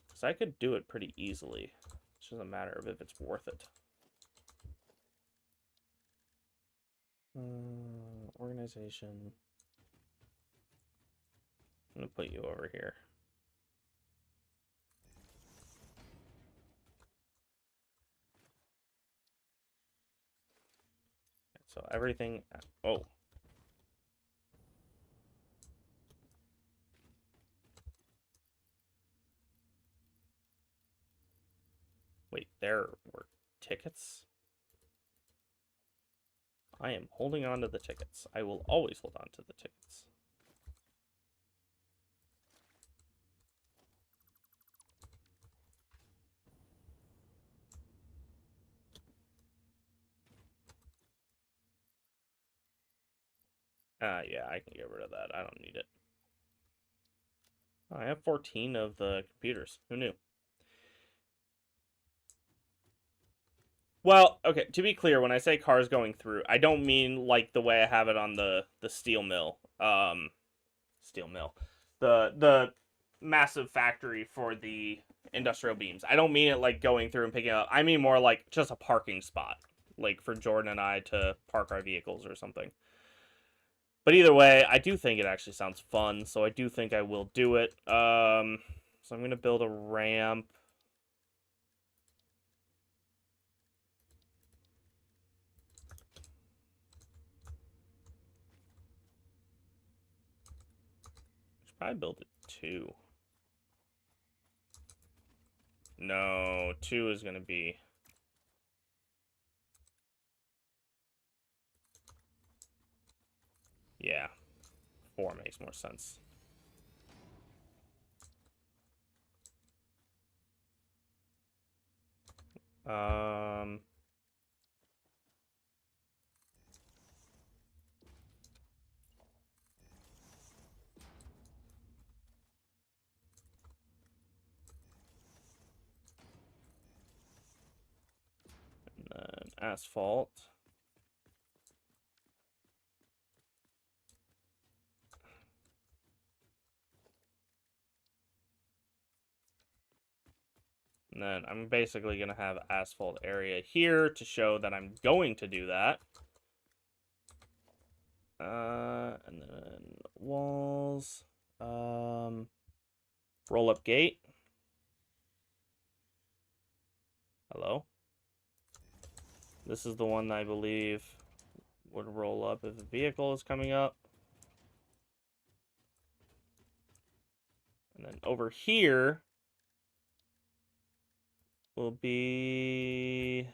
Because I could do it pretty easily. It's just a matter of if it's worth it. Organization. I'm going to put you over here. So everything... Oh. Wait, there were tickets? I am holding on to the tickets. I will always hold on to the tickets. Yeah, I can get rid of that. I don't need it. Oh, I have 14 of the computers. Who knew? Well, okay, to be clear, when I say cars going through, I don't mean like the way I have it on the steel mill. Steel mill. The massive factory for the industrial beams. I don't mean it like going through and picking up. I mean more like just a parking spot, like for Jordan and I to park our vehicles or something. But either way, I do think it actually sounds fun, so I do think I will do it. So I'm gonna build a ramp. Should probably build it 2. No, 2 is gonna be. Yeah, 4 makes more sense. Um, and then asphalt. And then I'm basically going to have asphalt area here to show that I'm going to do that. And then walls. Roll up gate. Hello. This is the one I believe would roll up if a vehicle is coming up. And then over here will be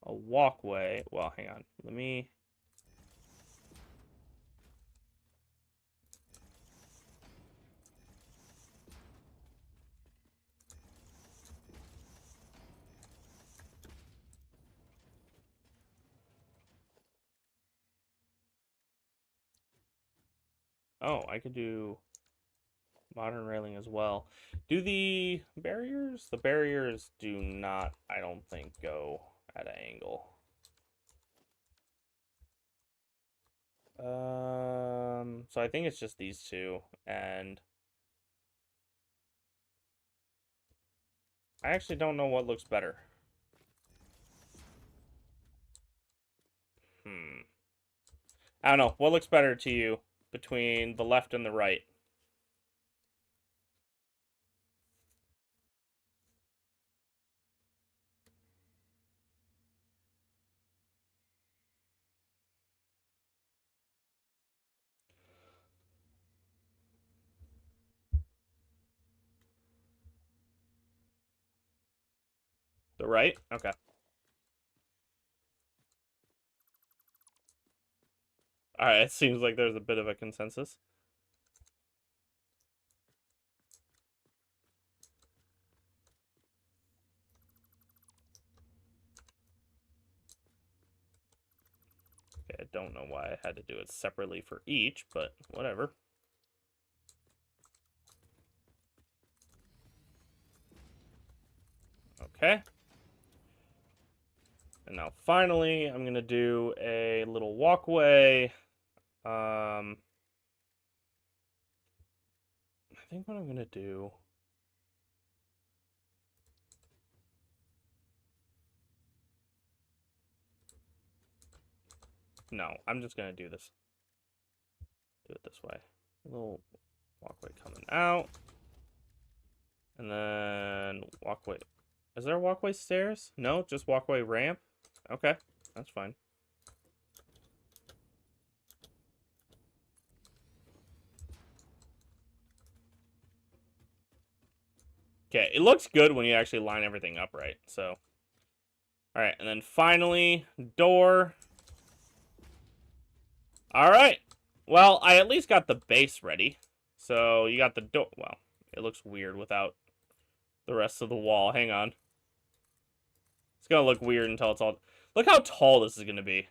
a walkway. Well, hang on. Let me... Oh, I could do modern railing as well. Do the barriers? The barriers do not, I don't think, go at an angle. So I think it's just these two, and I actually don't know what looks better. I don't know. What looks better to you between the left and the right? The right? Okay. Alright, it seems like there's a bit of a consensus. Okay, I don't know why I had to do it separately for each, but whatever. Okay. And now finally, I'm going to do a little walkway. I think what I'm going to do... No, I'm just going to do this. Do it this way. A little walkway coming out. And then walkway. Is there a walkway stairs? No, just walkway ramp? Okay, that's fine. Okay, it looks good when you actually line everything up right, so. Alright, and then finally, door. Alright. Well, I at least got the base ready. So, you got the door. Well, it looks weird without the rest of the wall. Hang on. It's gonna look weird until it's all... Look how tall this is going to be.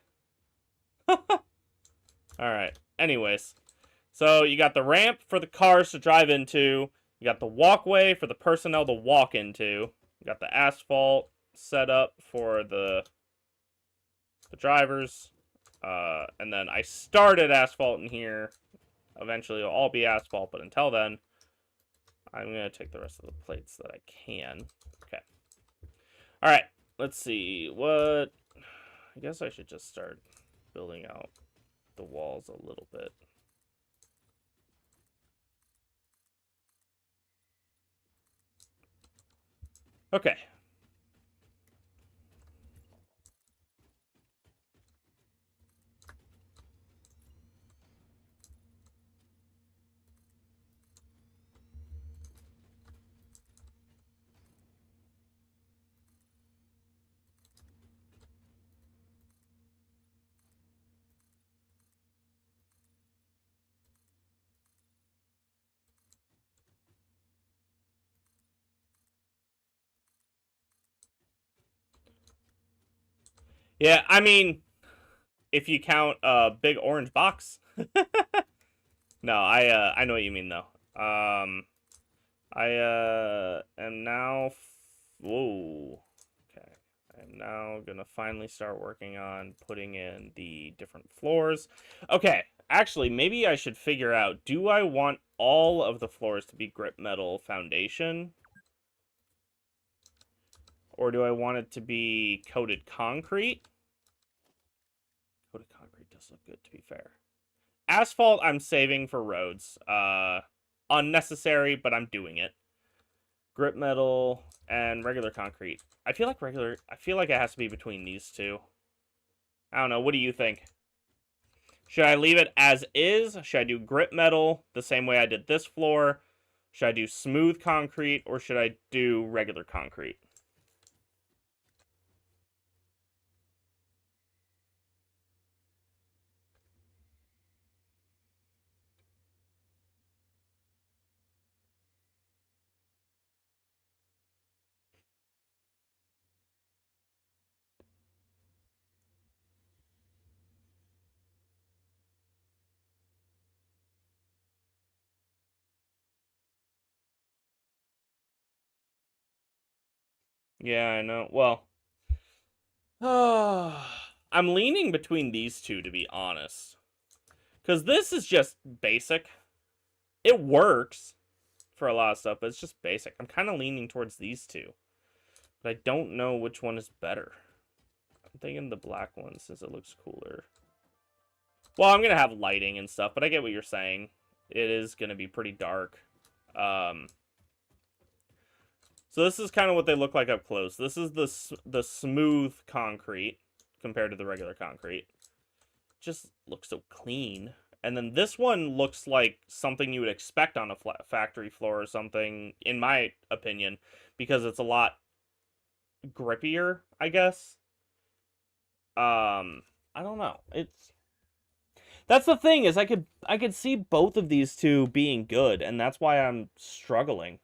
Alright, anyways. So you got the ramp for the cars to drive into. You got the walkway for the personnel to walk into. You got the asphalt set up for the drivers. And then I started asphalt in here. Eventually it'll all be asphalt, but until then, I'm going to take the rest of the plates that I can. Okay. Alright, let's see. What... I guess I should just start building out the walls a little bit. Okay. Yeah, I mean, if you count a big orange box. No, I know what you mean though. I am now. Whoa. Okay. I'm now gonna finally start working on putting in the different floors. Okay. Actually, maybe I should figure out, do I want all of the floors to be grip metal foundation? Or do I want it to be coated concrete? Coated concrete does look good, to be fair. Asphalt, I'm saving for roads. Unnecessary, but I'm doing it. Grip metal and regular concrete. I feel like it has to be between these two. I don't know. What do you think? Should I leave it as is? Should I do grip metal the same way I did this floor? Should I do smooth concrete, or should I do regular concrete? Yeah, I know. Well, I'm leaning between these two, to be honest. Because this is just basic. It works for a lot of stuff, but it's just basic. I'm kind of leaning towards these two. But I don't know which one is better. I'm thinking the black one, since it looks cooler. Well, I'm going to have lighting and stuff, but I get what you're saying. It is going to be pretty dark. So this is kind of what they look like up close. This is the smooth concrete compared to the regular concrete. Just looks so clean. And then this one looks like something you would expect on a factory floor or something, in my opinion, because it's a lot grippier, I guess. I don't know. That's the thing, is I could see both of these two being good, and that's why I'm struggling.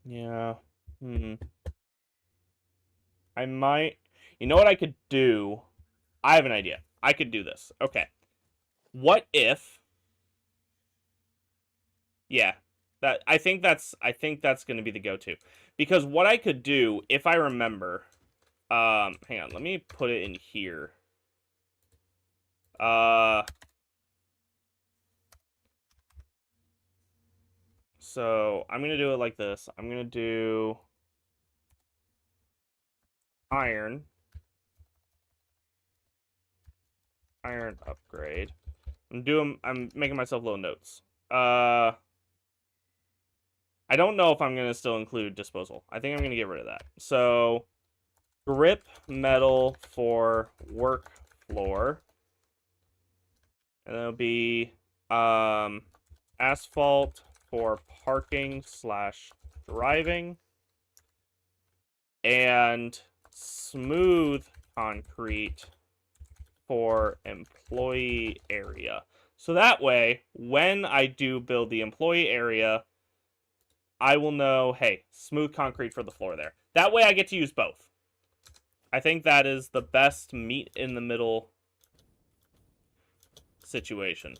Yeah. I might... You know what I could do? I have an idea. I could do this. Okay. What if... Yeah. I think that's going to be the go-to. Because what I could do, if I remember... hang on. Let me put it in here. So, I'm going to do it like this. I'm going to do... Iron upgrade. I'm making myself little notes. I don't know if I'm going to still include disposal. I think I'm going to get rid of that. So, grip metal for work floor. And it'll be asphalt for parking / driving. and smooth concrete for employee area. So that way, when I do build the employee area, I will know, hey, smooth concrete for the floor there. That way I get to use both. I think that is the best meet in the middle situation.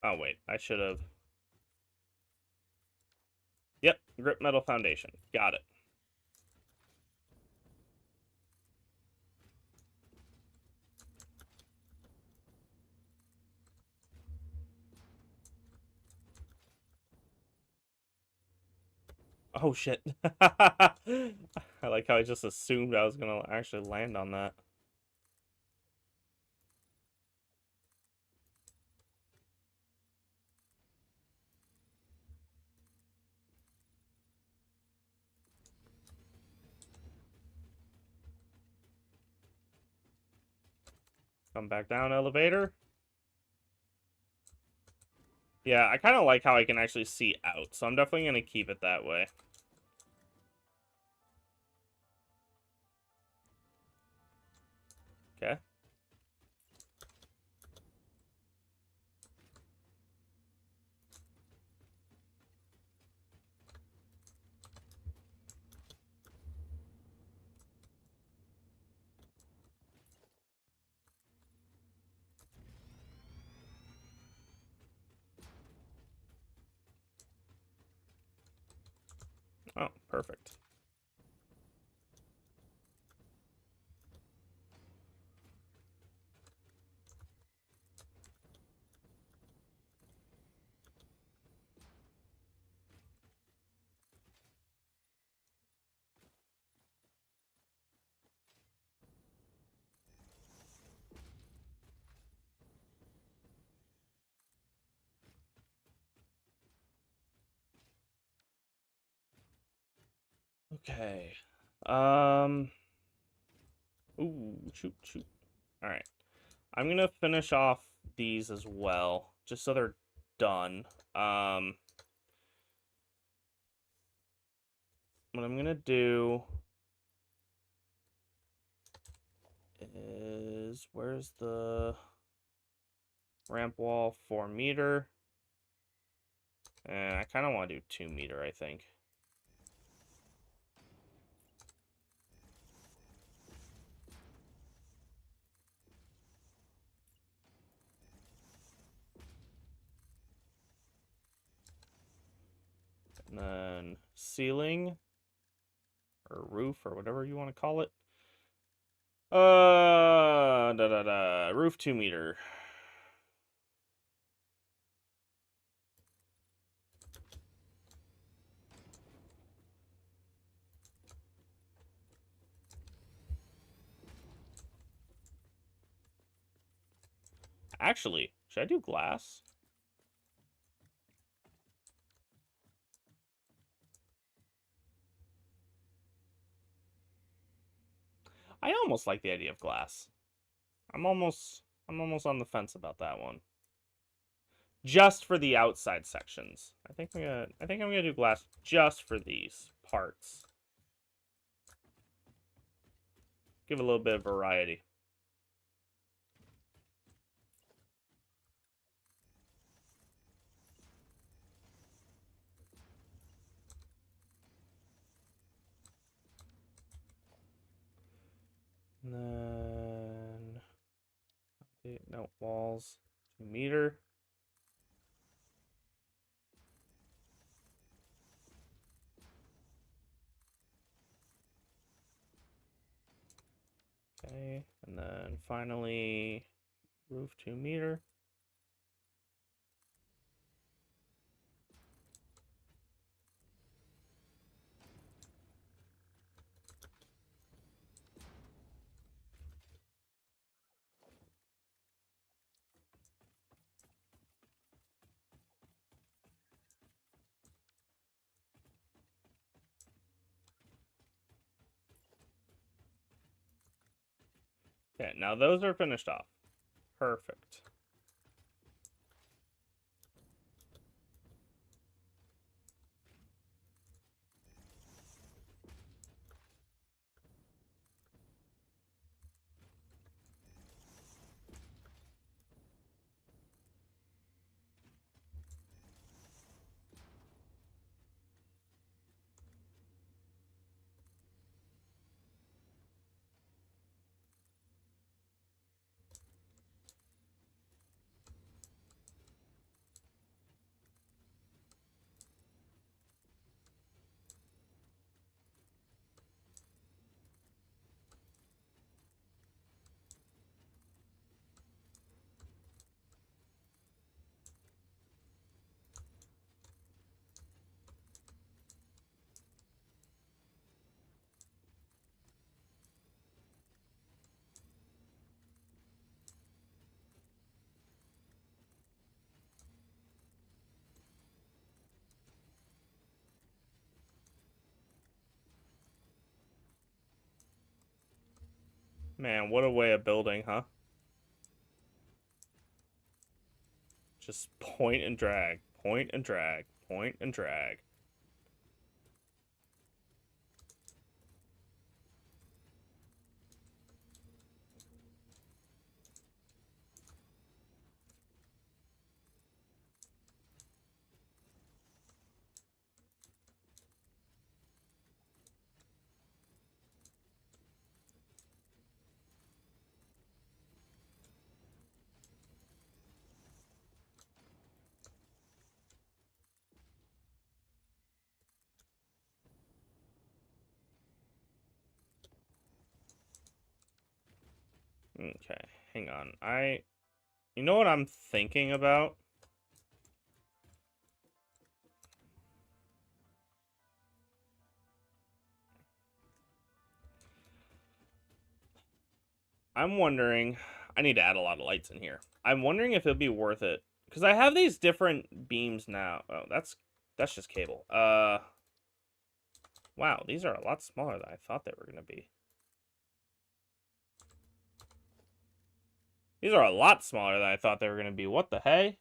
Oh, wait. I should have... Yep, grip metal foundation. Got it. Oh, shit. I like how I just assumed I was going to actually land on that. Come back down, elevator. Yeah, I kind of like how I can actually see out, so I'm definitely going to keep it that way. Okay. Oh, perfect. Okay. Ooh, shoot. All right. I'm gonna finish off these as well, just so they're done. What I'm gonna do is, where's the ramp wall? 4 meter. And I kind of want to do 2 meter, I think. And then ceiling or roof or whatever you want to call it. Roof 2 meter. Actually, should I do glass? I almost like the idea of glass. I'm almost on the fence about that one. Just for the outside sections. I think I'm gonna do glass just for these parts. Give a little bit of variety. And then no walls. 2 meter. Okay, and then finally roof 2 meter. Okay, now those are finished off. Perfect. Man, what a way of building, huh? Just point and drag, point and drag, point and drag. Okay, hang on. You know what I'm thinking about? I'm wondering, I need to add a lot of lights in here. I'm wondering if it'd be worth it. Because I have these different beams now. Oh, that's just cable. Wow, these are a lot smaller than I thought they were going to be. These are a lot smaller than I thought they were going to be. What the hey?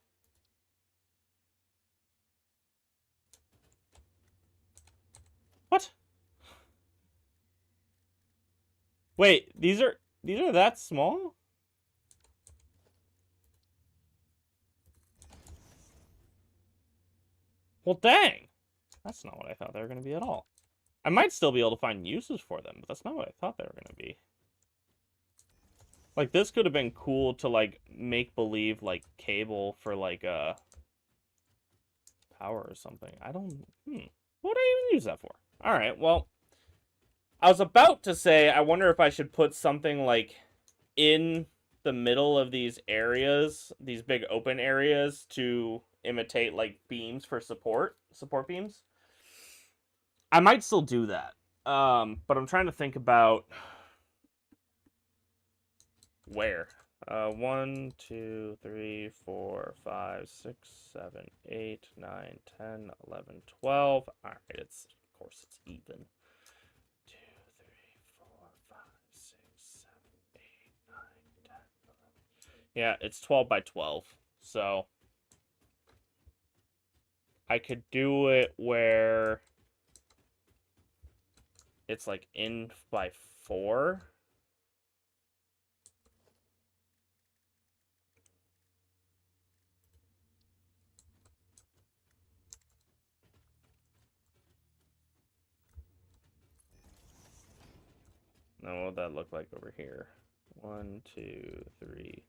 What? Wait, these are that small? Well, dang. That's not what I thought they were going to be at all. I might still be able to find uses for them, but that's not what I thought they were going to be. Like, this could have been cool to, like, make believe, like, cable for, like, power or something. I don't... What would I even use that for? Alright, well... I was about to say, I wonder if I should put something, like, in the middle of these areas, these big open areas, to imitate, like, beams for support beams. I might still do that. But I'm trying to think about... where? 1, 2, 3, 4, 5, 6, 7, 8, 9, 10, 11, 12. Alright, of course it's even. 2, 3, 4, 5, 6, 7, 8, 9, 10, 11. Yeah, it's 12 by 12. So I could do it where it's like in by 4. Now, what would that look like over here? 1, 2, 3.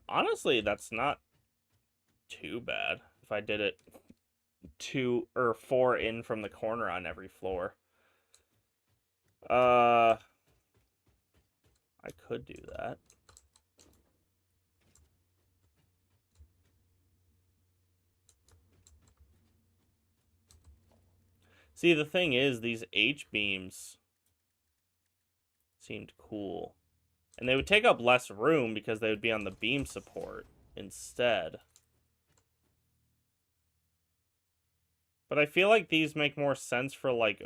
Honestly, that's not too bad if I did it 2 or 4 in from the corner on every floor. I could do that. See, the thing is, these H-beams seemed cool. And they would take up less room because they would be on the beam support instead. But I feel like these make more sense for, like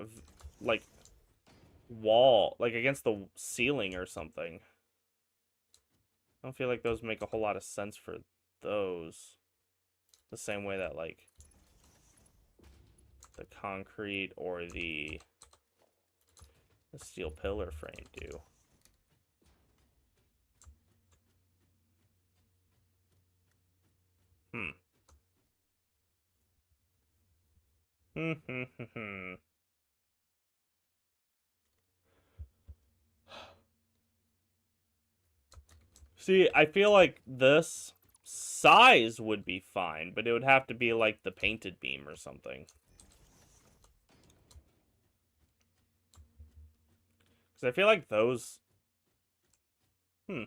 wall, like against the ceiling or something. I don't feel like those make a whole lot of sense for those. The same way that, like, the concrete or the steel pillar frame do. See, I feel like this size would be fine, but it would have to be like the painted beam or something. Because I feel like those... Hmm.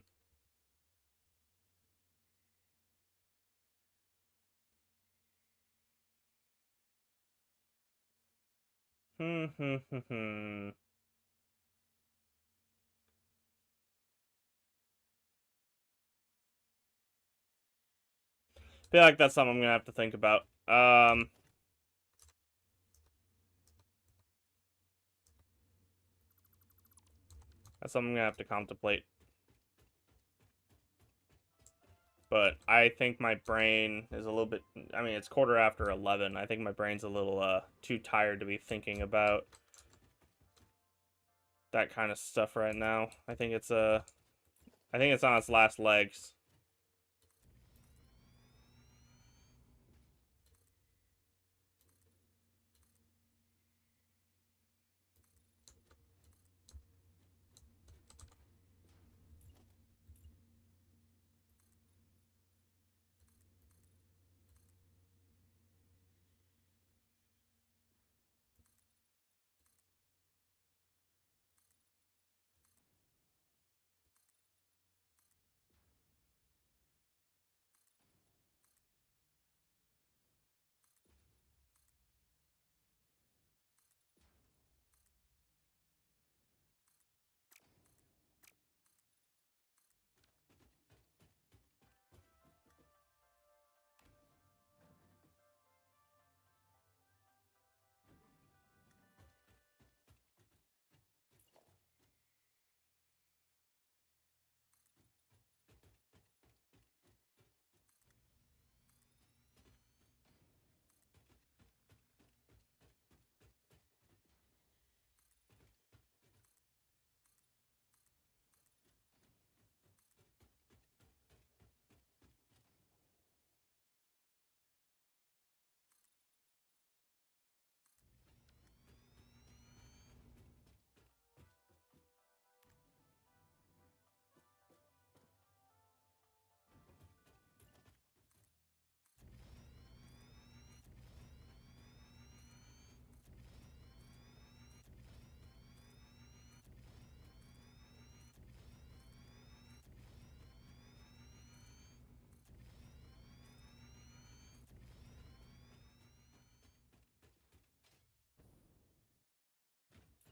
Hmm. Feel like that's something I'm gonna have to think about. That's something I'm gonna have to contemplate. But I think my brain is a little bit... I mean, it's 11:15. I think my brain's a little too tired to be thinking about that kind of stuff right now. I think it's on its last legs.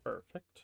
Perfect.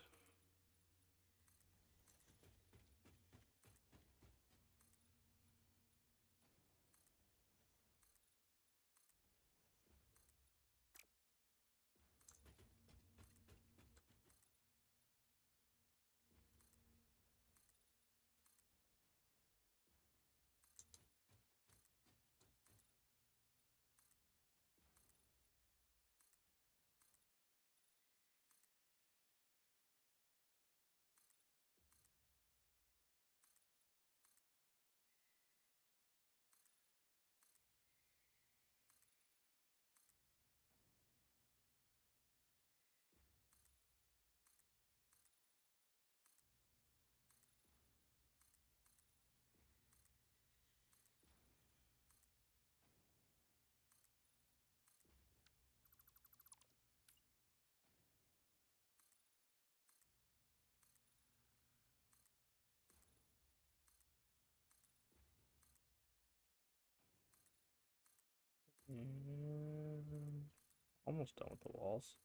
Almost done with the walls.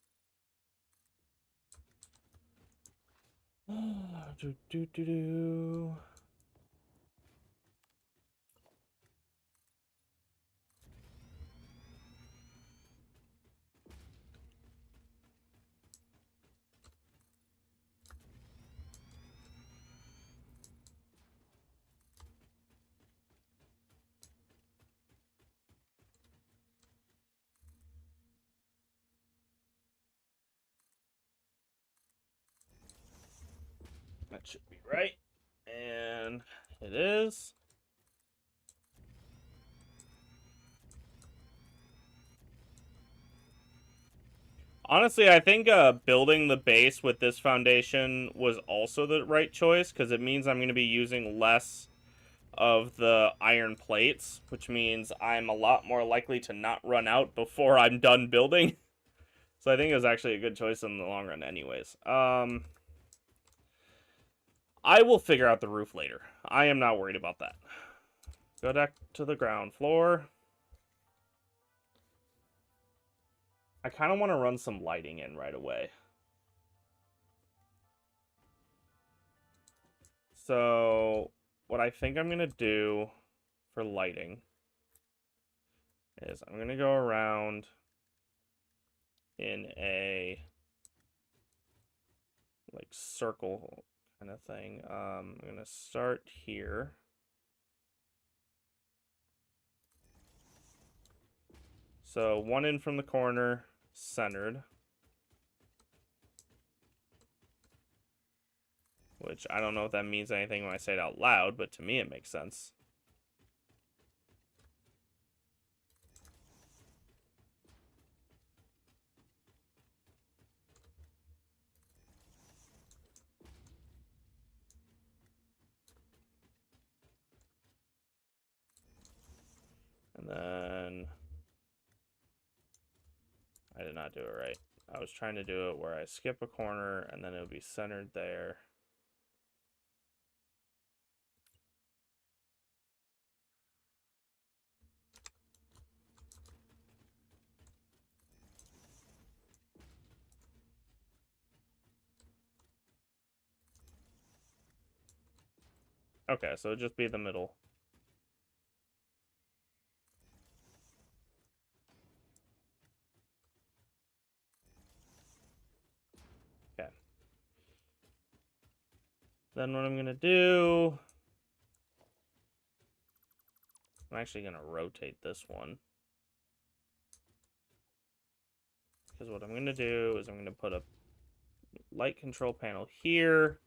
do, do, do, do. That should be right. And it is. Honestly, I think building the base with this foundation was also the right choice, because it means I'm going to be using less of the iron plates, which means I'm a lot more likely to not run out before I'm done building. So I think it was actually a good choice in the long run anyways. I will figure out the roof later. I am not worried about that. Go back to the ground floor. I kind of want to run some lighting in right away. So what I think I'm going to do for lighting is I'm going to go around in a like circle kind of thing. I'm going to start here. So one in from the corner, centered. Which I don't know if that means anything when I say it out loud, but to me it makes sense. And then I did not do it right. I was trying to do it where I skip a corner and then it would be centered there. Okay, so it'd just be the middle. Okay. Then what I'm gonna do, I'm actually gonna rotate this one. Because what I'm gonna do is I'm gonna put a light control panel here.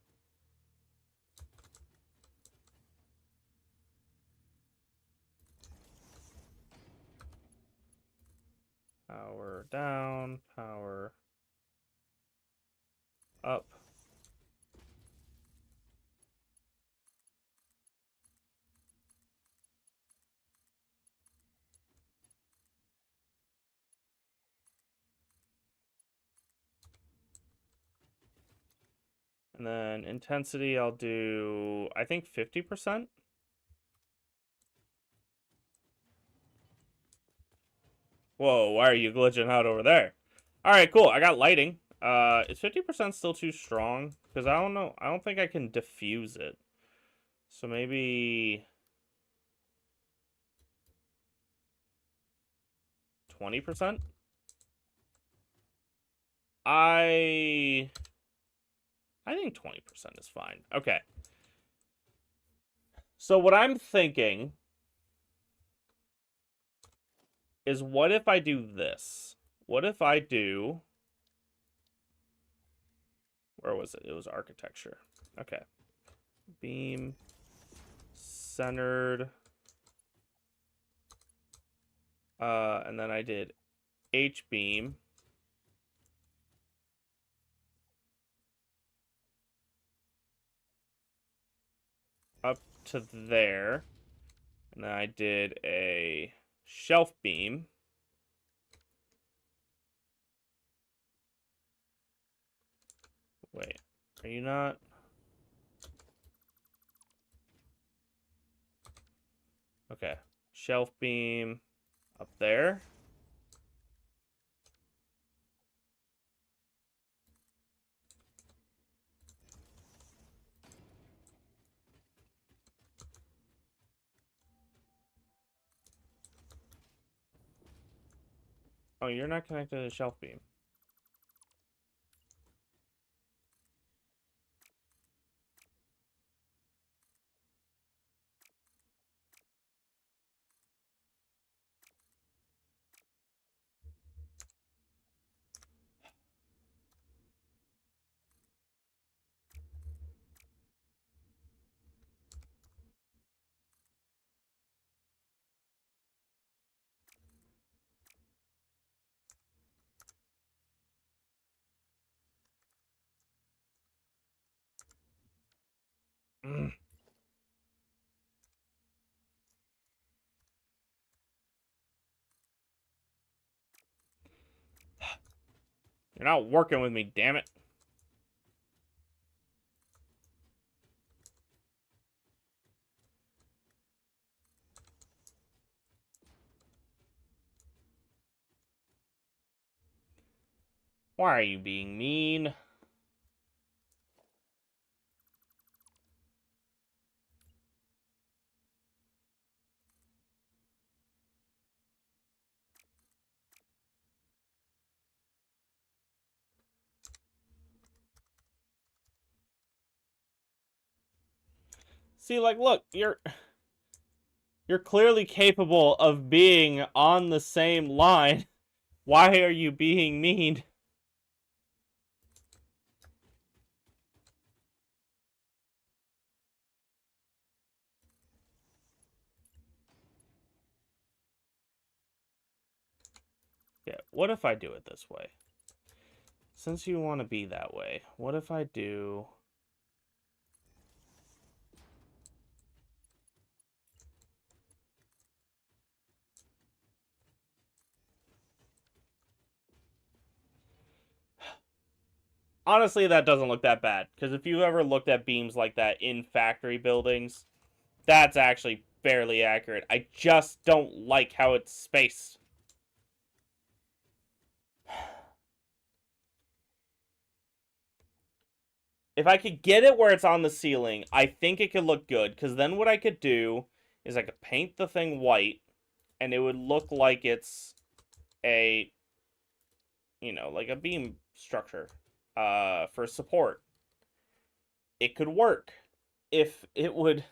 Power down, power up. And then intensity, I'll do, I think 50%. Whoa, why are you glitching out over there? All right, cool. I got lighting. Is 50% still too strong? Because I don't know. I don't think I can diffuse it. So maybe 20%? I think 20% is fine. Okay. So what I'm thinking is, what if I do this? What if I do... Where was it? It was architecture. Okay. Beam. Centered. And then I did H-beam. Up to there. And then I did a shelf beam. Wait, are you not? Okay, shelf beam up there. Oh, you're not connected to the shelf beam. Mm. You're not working with me, damn it. Why are you being mean? See, like, look, you're clearly capable of being on the same line. Why are you being mean? Yeah, what if I do it this way? Since you want to be that way, what if I do... Honestly, that doesn't look that bad, because if you've ever looked at beams like that in factory buildings, that's actually fairly accurate. I just don't like how it's spaced. If I could get it where it's on the ceiling, I think it could look good, because then what I could do is I could paint the thing white, and it would look like it's a, you know, like a beam structure for support. It could work if it would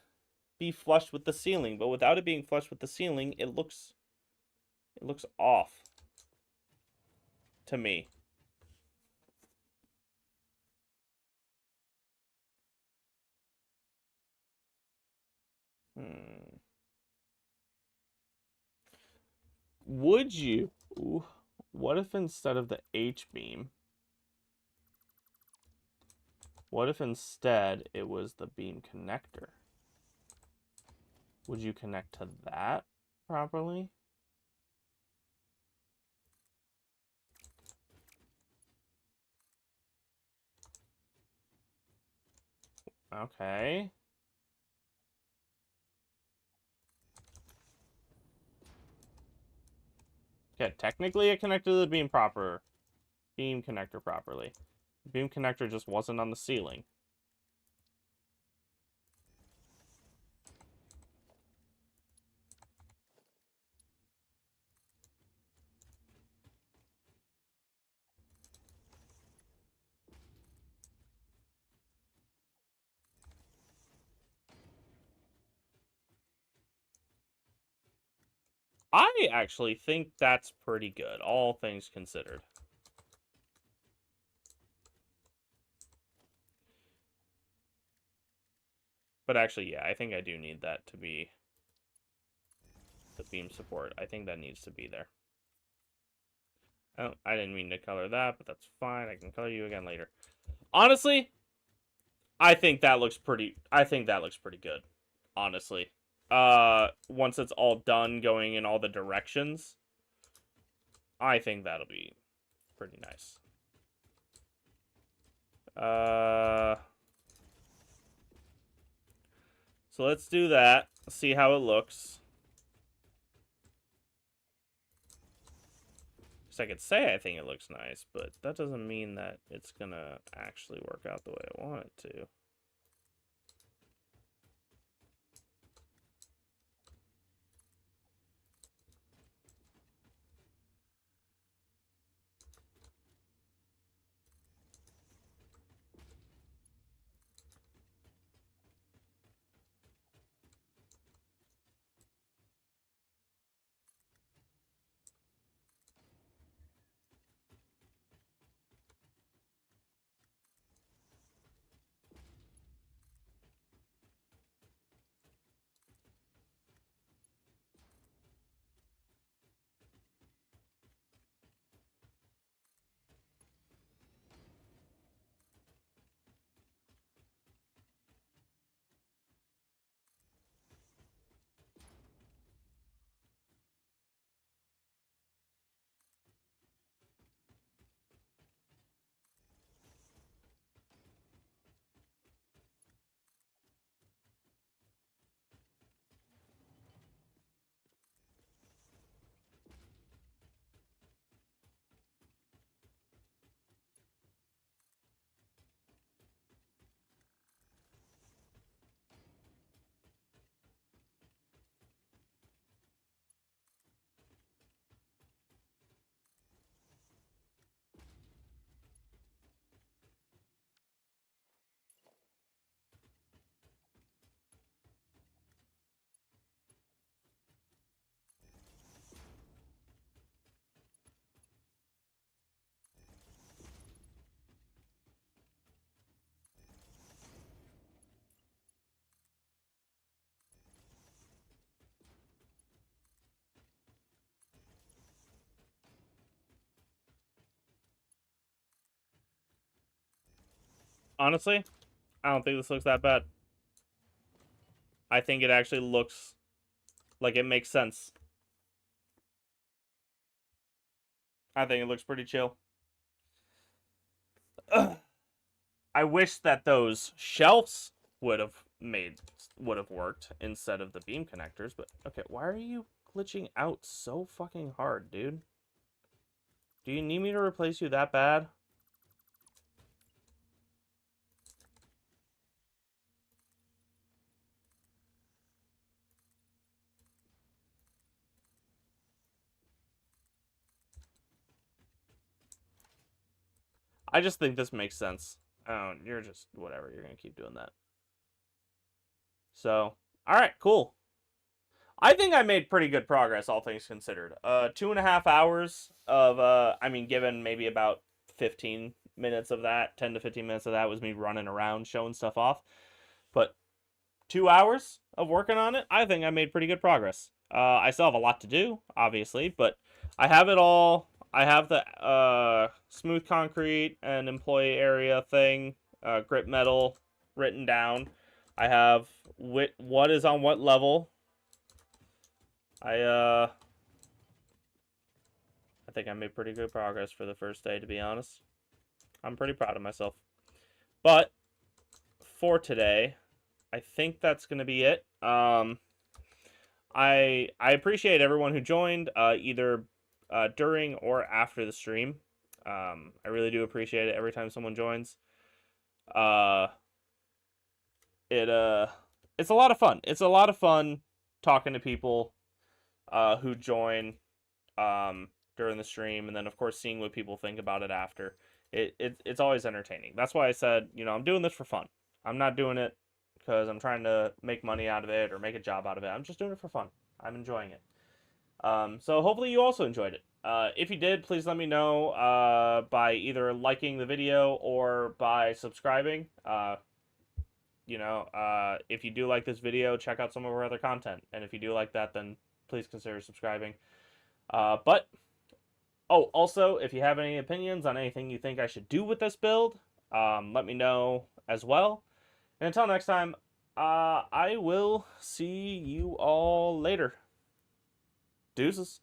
be flush with the ceiling, but without it being flush with the ceiling, it looks off to me. Would you? Ooh, what if instead of the H-beam, what if instead it was the beam connector? Would you connect to that properly? Okay. Okay, technically it connected to the beam connector properly. The beam connector just wasn't on the ceiling. I actually think that's pretty good, all things considered. But actually, yeah, I think I do need that to be the beam support. I think that needs to be there. Oh, I didn't mean to color that, but that's fine. I can color you again later. Honestly, I think that looks pretty good. Honestly. Once it's all done going in all the directions, I think that'll be pretty nice. So let's do that. See how it looks. Because I could say I think it looks nice, but that doesn't mean that it's gonna actually work out the way I want it to. honestly, I don't think this looks that bad. I think it actually looks like it makes sense. I think it looks pretty chill. Ugh. I wish that those shelves would have worked instead of the beam connectors, but okay, why are you glitching out so fucking hard, dude? Do you need me to replace you that bad? I just think this makes sense. Oh, you're just whatever. You're gonna keep doing that. So, all right, cool. I think I made pretty good progress, all things considered. 2.5 hours of, I mean, given maybe about 15 minutes of that, 10 to 15 minutes of that was me running around showing stuff off. But 2 hours of working on it, I think I made pretty good progress. I still have a lot to do, obviously, but I have it all. I have the smooth concrete and employee area thing, grip metal written down. I have what is on what level. I think I made pretty good progress for the first day, to be honest. I'm pretty proud of myself. But for today, I think that's gonna be it. I appreciate everyone who joined, either during or after the stream. I really do appreciate it every time someone joins. Uh, it's a lot of fun. It's a lot of fun talking to people who join during the stream, and then of course seeing what people think about it after. It's always entertaining. That's why I said, you know, I'm doing this for fun. I'm not doing it because I'm trying to make money out of it or make a job out of it. I'm just doing it for fun. I'm enjoying it. So hopefully you also enjoyed it. If you did, please let me know by either liking the video or by subscribing. If you do like this video, check out some of our other content. And if you do like that, then please consider subscribing. Also, if you have any opinions on anything you think I should do with this build, let me know as well. And until next time, I will see you all later. Deuces.